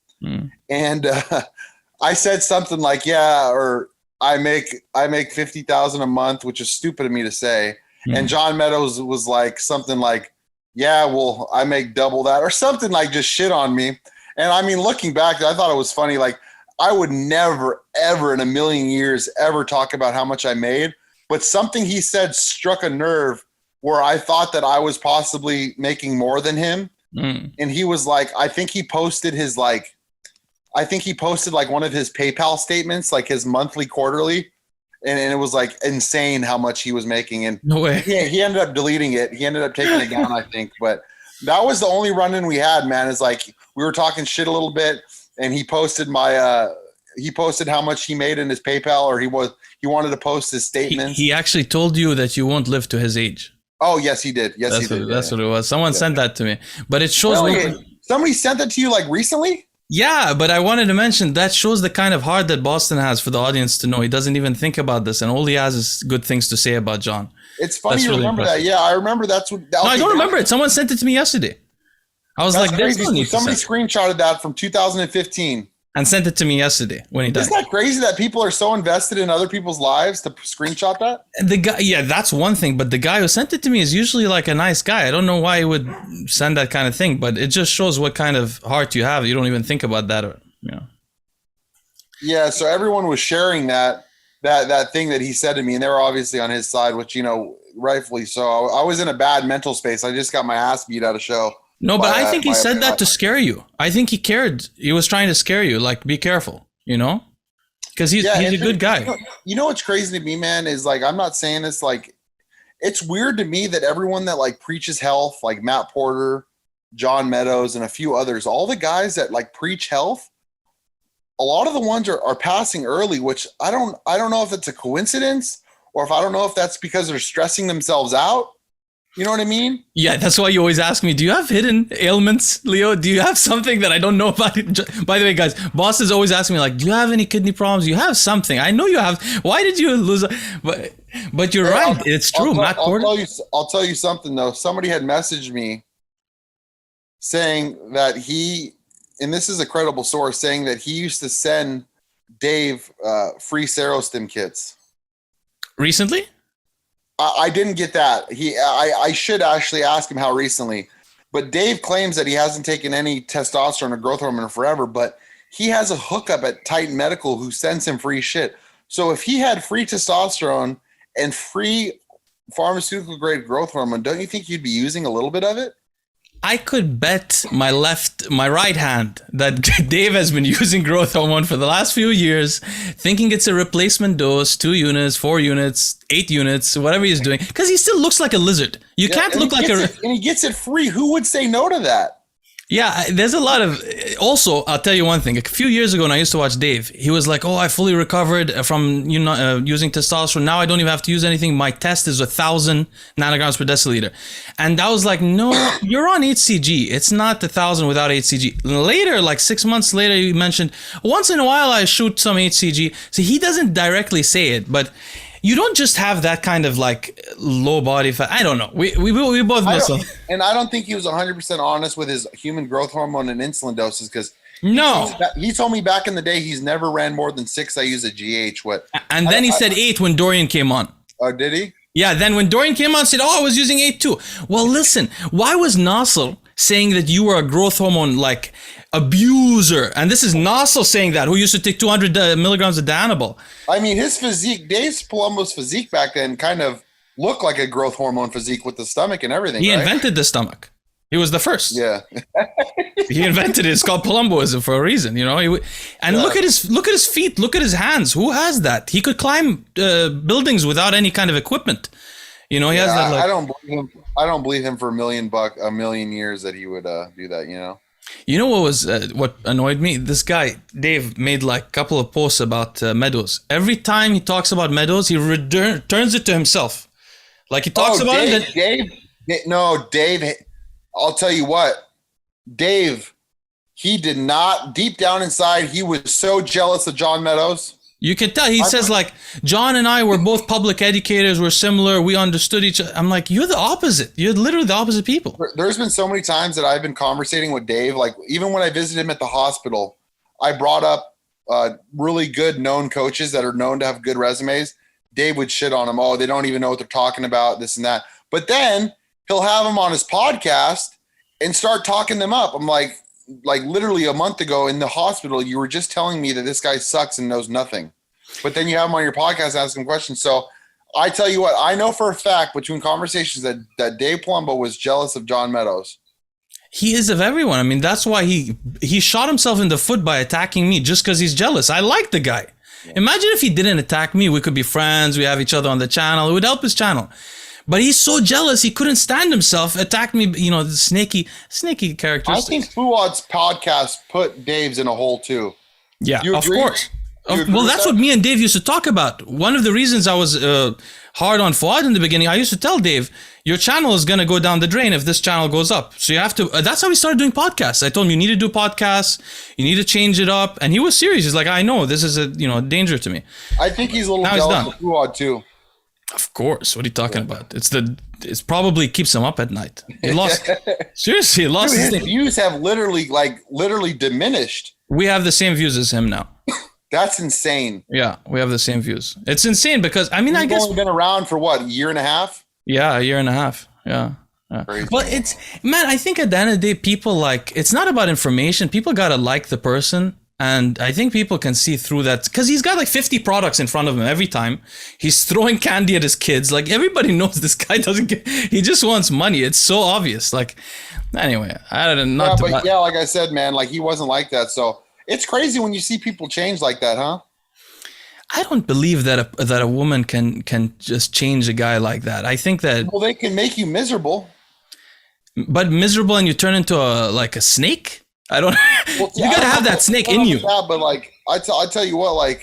And I said something like, "Yeah," or I make 50,000 a month, which is stupid of me to say. And John Meadows was like something like, "Yeah, well, I make double that," or something like just shit on me. And I mean, looking back, I thought it was funny. Like, I would never, ever in a million years ever talk about how much I made. But something he said struck a nerve where I thought that I was possibly making more than him. And he was like, I think he posted like one of his PayPal statements, like his monthly, quarterly. and it was like insane how much he was making. And No way. he ended up deleting it. He ended up taking it down, I think. But that was the only run-in we had, man. Is like we were talking shit a little bit, and he posted how much he made in his PayPal, or he wanted to post his statements. He actually told you that you won't live to his age. Oh, yes, he did. Yes, he did. That's what it was. Someone sent that to me, but it shows. Somebody sent that to you like recently? Yeah, but I wanted to mention that shows the kind of heart that Bostin has for the audience to know. He doesn't even think about this, and all he has is good things to say about John. It's funny you remember that. Yeah, I remember that's what. No, I don't remember it. Someone sent it to me yesterday. I was like, crazy. Somebody screenshotted that from 2015. And sent it to me yesterday when he died. Isn't that crazy that people are so invested in other people's lives to screenshot that? The guy, yeah, that's one thing. But the guy who sent it to me is usually like a nice guy. I don't know why he would send that kind of thing, but it just shows what kind of heart you have. You don't even think about that, you know. Yeah, so everyone was sharing that thing that he said to me, and they were obviously on his side, which, you know, rightfully so. I was in a bad mental space. I just got my ass beat at a show. No, but I think he said that to scare you. I think he cared. He was trying to scare you, like, be careful, you know? Because he's a good guy. You know what's crazy to me, man, is like, I'm not saying this, like, it's weird to me that everyone that like preaches health, like Matt Porter, John Meadows, and a few others, all the guys that like preach health, a lot of the ones are passing early, which I don't know if it's a coincidence or if I don't know if that's because they're stressing themselves out. You know what I mean? Yeah, that's why you always ask me, do you have hidden ailments, Leo? Do you have something that I don't know about? By the way, guys, boss is always asking me, like, do you have any kidney problems? You have something. I know you have. Why did you lose? But you're right. It's true. Matt Porter. I'll tell you something, though. Somebody had messaged me saying that and this is a credible source, saying that he used to send Dave free Serostim kits. Recently? I didn't get that. I should actually ask him how recently. But Dave claims that he hasn't taken any testosterone or growth hormone forever, but he has a hookup at Titan Medical who sends him free shit. So if he had free testosterone and free pharmaceutical grade growth hormone, don't you think you'd be using a little bit of it? I could bet my right hand that Dave has been using growth hormone for the last few years, thinking it's a replacement dose, 2 units, 4 units, 8 units, whatever he's doing, because he still looks like a lizard. You can't look like and he gets it free. Who would say no to that? Yeah, there's a lot of... Also, I'll tell you one thing. A few years ago when I used to watch Dave, he was like, oh, I fully recovered from using testosterone. Now I don't even have to use anything. My test is 1,000 nanograms per deciliter. And I was like, no, you're on HCG. It's not 1,000 without HCG. Later, like 6 months later, he mentioned, once in a while I shoot some HCG. So he doesn't directly say it, but... You don't just have that kind of like low body fat. I don't know. We both know something. And I don't think he was 100% honest with his human growth hormone and insulin doses because he told me back in the day he's never ran more than 6 IUs a GH. And then he said 8 when Dorian came on. Oh, did he? Yeah. Then when Dorian came on, said, "Oh, I was using 8 too." Well, listen. Why was Nasser saying that you were a growth hormone like abuser? And this is Nasser saying that, who used to take 200 milligrams of Danabol. I mean, his physique, Dave Palumbo's physique back then kind of looked like a growth hormone physique with the stomach and everything. He invented the stomach. He was the first. Yeah. He invented it. It's called Palumboism for a reason, you know. Look at his feet. Look at his hands. Who has that? He could climb buildings without any kind of equipment. You know, he has that. Like, I don't believe him for a million years that he would do that. You know. You know what was what annoyed me? This guy Dave made like a couple of posts about Meadows. Every time he talks about Meadows, he turns it to himself. Like he talks about Dave. Dave. I'll tell you what, Dave. He did not. Deep down inside, he was so jealous of John Meadows. You can tell. He says like, John and I were both public educators. We're similar. We understood each other. I'm like, you're the opposite. You're literally the opposite people. There's been so many times that I've been conversating with Dave. Like even when I visited him at the hospital, I brought up really good known coaches that are known to have good resumes. Dave would shit on them. Oh, they don't even know what they're talking about, this and that. But then he'll have them on his podcast and start talking them up. I'm like literally a month ago in the hospital, you were just telling me that this guy sucks and knows nothing. But then you have him on your podcast asking questions. So I tell you what, I know for a fact between conversations that Dave Palumbo was jealous of John Meadows. He is of everyone. I mean, that's why he shot himself in the foot by attacking me just because he's jealous. I like the guy. Imagine if he didn't attack me. We could be friends. We have each other on the channel. It would help his channel. But he's so jealous. He couldn't stand himself. Attacked me, the snaky characters. I think Fuad's podcast put Dave's in a hole too. Yeah, of course. Well, that's what me and Dave used to talk about. One of the reasons I was hard on Fuad in the beginning, I used to tell Dave, your channel is going to go down the drain if this channel goes up. So you have to, that's how we started doing podcasts. I told him, you need to do podcasts. You need to change it up. And he was serious. He's like, I know this is a, danger to me. I think he's a little jealous of Fuad too. Of course. What are you talking about? It's probably keeps him up at night. He lost, seriously, he lost his views have literally diminished. We have the same views as him now. That's insane. Yeah, we have the same views. It's insane because, I mean, I guess. You've only been around for what, a year and a half? Yeah, a year and a half. Yeah. Well, I think at the end of the day, people it's not about information. People got to like the person. And I think people can see through that because he's got 50 products in front of him every time. He's throwing candy at his kids. Everybody knows this guy he just wants money. It's so obvious. Anyway, I don't know. Yeah, like I said, man, he wasn't like that. So it's crazy when you see people change like that, huh? I don't believe that a woman can just change a guy like that. I think that they can make you miserable. But miserable and you turn into a snake? I don't. Well, you gotta have that snake in you. Yeah, but I tell you what,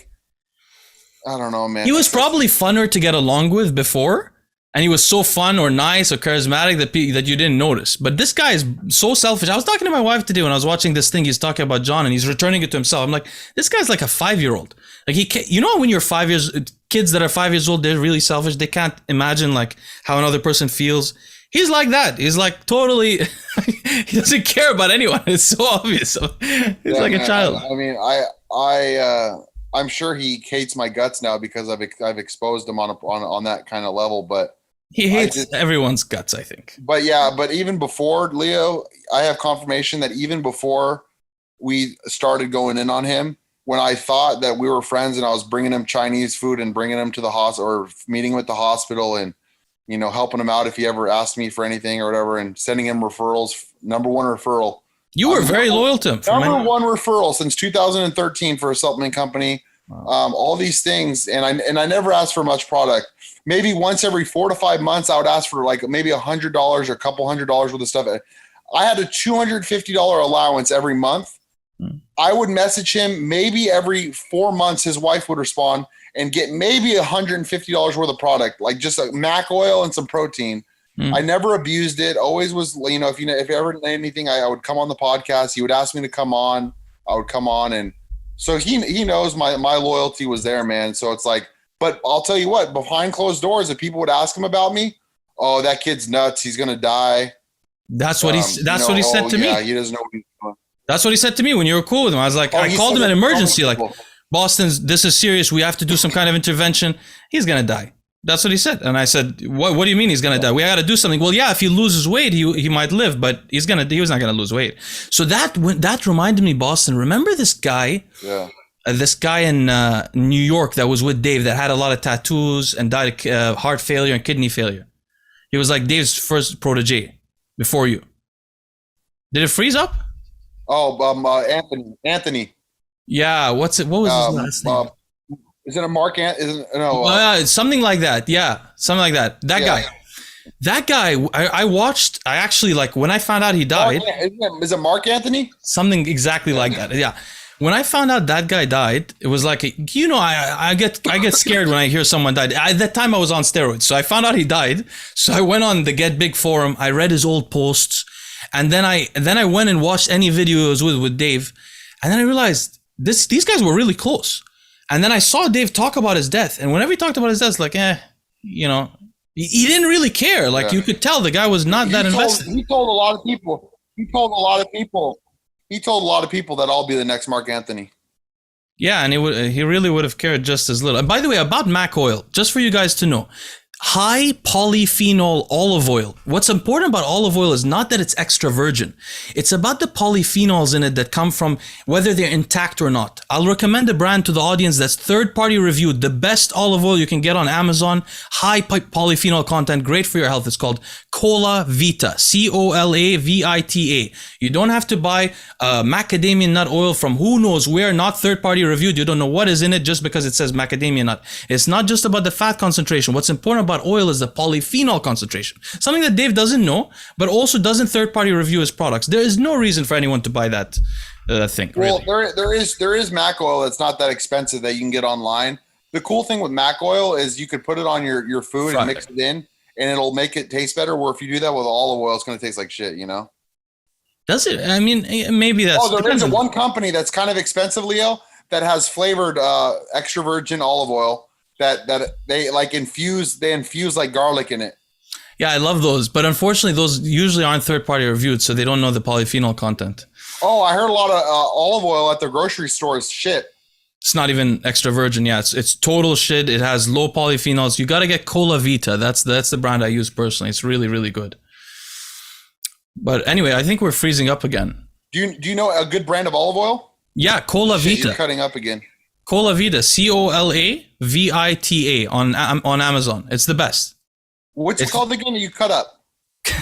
I don't know, man. He was probably funner to get along with before, and he was so fun or nice or charismatic that you didn't notice. But this guy is so selfish. I was talking to my wife today when I was watching this thing. He's talking about John, and he's returning it to himself. I'm like, this guy's like a 5-year-old. When you're 5 years, kids that are 5 years old, they're really selfish. They can't imagine how another person feels. He's like that. He's totally, he doesn't care about anyone. It's so obvious. He's like a child. I mean, I'm sure he hates my guts now because I've exposed him on that kind of level, but he hates everyone's guts, I think. But even before Leo, I have confirmation that even before we started going in on him, when I thought that we were friends and I was bringing him Chinese food and bringing him to the hospital or meeting him at the hospital and, helping him out if he ever asked me for anything or whatever and sending him referrals, number one referral. You were very loyal to him. Number one referral since 2013 for a supplement company. Wow. All these things. And I never asked for much product. Maybe once every 4 to 5 months, I would ask for maybe $100 or a couple $100 worth of stuff. I had a $250 allowance every month. I would message him maybe every 4 months. His wife would respond and get maybe $150 worth of product, just a mac oil and some protein. I never abused it. Always was, if you ever need anything, I would come on the podcast. He would ask me to come on. I would come on. And so he knows my loyalty was there, man. So it's but I'll tell you what, behind closed doors, if people would ask him about me, oh, that kid's nuts. He's going to die. That's what he said to me. Yeah, he doesn't know what he's doing. That's what he said to me when you were cool with him. I was like, I called him an emergency. Boston, this is serious. We have to do some kind of intervention. He's going to die. That's what he said. And I said, what do you mean he's going to die? We got to do something. Well, yeah, if he loses weight, he might live, but he was not going to lose weight. So that reminded me, Boston, remember this guy? Yeah. This guy in New York that was with Dave that had a lot of tattoos and died of heart failure and kidney failure. He was like Dave's first protege before you. Did it freeze up? Oh, Anthony. Yeah, what was his last name? Is it a Mark? No. Something like that. Yeah, something like that. That guy. I watched. I actually when I found out he died. Is it Mark Anthony? Something exactly like that. Yeah. When I found out that guy died, it was I get scared when I hear someone died. At that time I was on steroids, so I found out he died. So I went on the Get Big forum. I read his old posts, and then I went and watched any videos with Dave, and then I realized these guys were really close. And then I saw Dave talk about his death, and whenever he talked about his death, he didn't really care. You could tell the guy was not that invested. He told a lot of people. He told a lot of people that I'll be the next Mark Anthony. Yeah, and he really would have cared just as little. And by the way, about mac oil, just for you guys to know, high polyphenol olive oil. What's important about olive oil is not that it's extra virgin. It's about the polyphenols in it that come from whether they're intact or not. I'll recommend a brand to the audience that's third-party reviewed, the best olive oil you can get on Amazon, high polyphenol content, great for your health. It's called Cola Vita, Colavita. You don't have to buy macadamia nut oil from who knows where, not third-party reviewed. You don't know what is in it just because it says macadamia nut. It's not just about the fat concentration. What's important about oil is the polyphenol concentration. Something that Dave doesn't know, but also doesn't third-party review his products. There is no reason for anyone to buy that thing. Well, really. there is Mac oil that's not that expensive that you can get online. The cool thing with Mac oil is you could put it on your food and mix it in, and it'll make it taste better. Where if you do that with olive oil, it's going to taste like shit, you know? Does it? I mean, maybe that's... Oh, there is one company that's kind of expensive, Leo, that has flavored extra virgin olive oil that they like infuse like garlic in it. Yeah, I love those, but unfortunately those usually aren't third-party reviewed, so they don't know the polyphenol content. Oh, I heard a lot of olive oil at the grocery store is shit. It's not even extra virgin. Yeah, it's total shit. It has low polyphenols. You got to get Cola Vita. That's the brand I use personally. It's really, really good. But anyway, I think we're freezing up again. Do you know a good brand of olive oil? Yeah, Cola Vita. You're cutting up again. Cola Vita, Colavita on Amazon. It's the best. What's it called again? You cut up.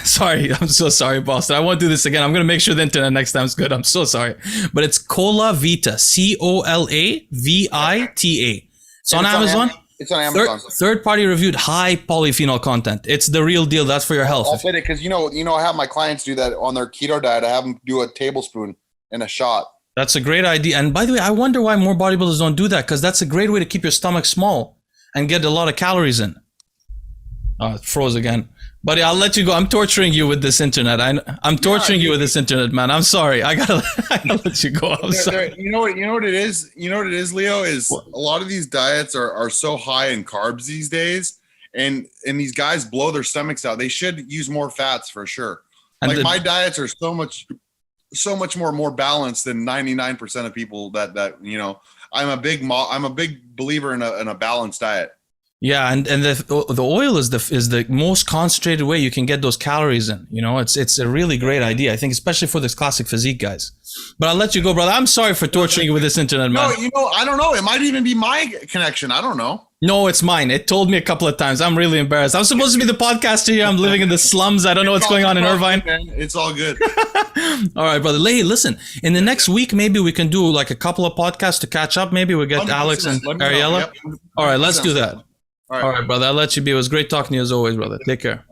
Sorry, I'm so sorry, Boston. I won't do this again. I'm going to make sure the internet next time is good. I'm so sorry. But it's Cola Vita, Colavita. It's on Amazon. It's on Amazon. Third-party reviewed, high polyphenol content. It's the real deal. That's for your health. I'll fit it because you know I have my clients do that on their keto diet. I have them do a tablespoon and a shot. That's a great idea. And by the way, I wonder why more bodybuilders don't do that, because that's a great way to keep your stomach small and get a lot of calories in. Oh, it froze again. Buddy, I'll let you go. I'm torturing you with this internet. I'm torturing you with this internet, man. I'm sorry. I gotta let you go. I'm sorry. You know what it is? You know what it is, Leo? Is a lot of these diets are so high in carbs these days, and these guys blow their stomachs out. They should use more fats for sure. Like my diets are so much more balanced than 99% of people that you know. I'm a big believer in a balanced diet. Yeah, and the oil is the most concentrated way you can get those calories in. You know, it's a really great idea. I think, especially for this classic physique guys. But I'll let you go, brother. I'm sorry for torturing you with this internet, man. No, I don't know. It might even be my connection. I don't know. No, it's mine. It told me a couple of times. I'm really embarrassed. I'm supposed to be the podcaster here. I'm living in the slums. I don't know what's going on in Irvine. It's all good. All right, brother. Hey, listen. In the next week, maybe we can do like a couple of podcasts to catch up. Maybe we'll get Alex and Ariella. Yep. All right, let's do that. All right, brother. I'll let you be. It was great talking to you as always, brother. Take care.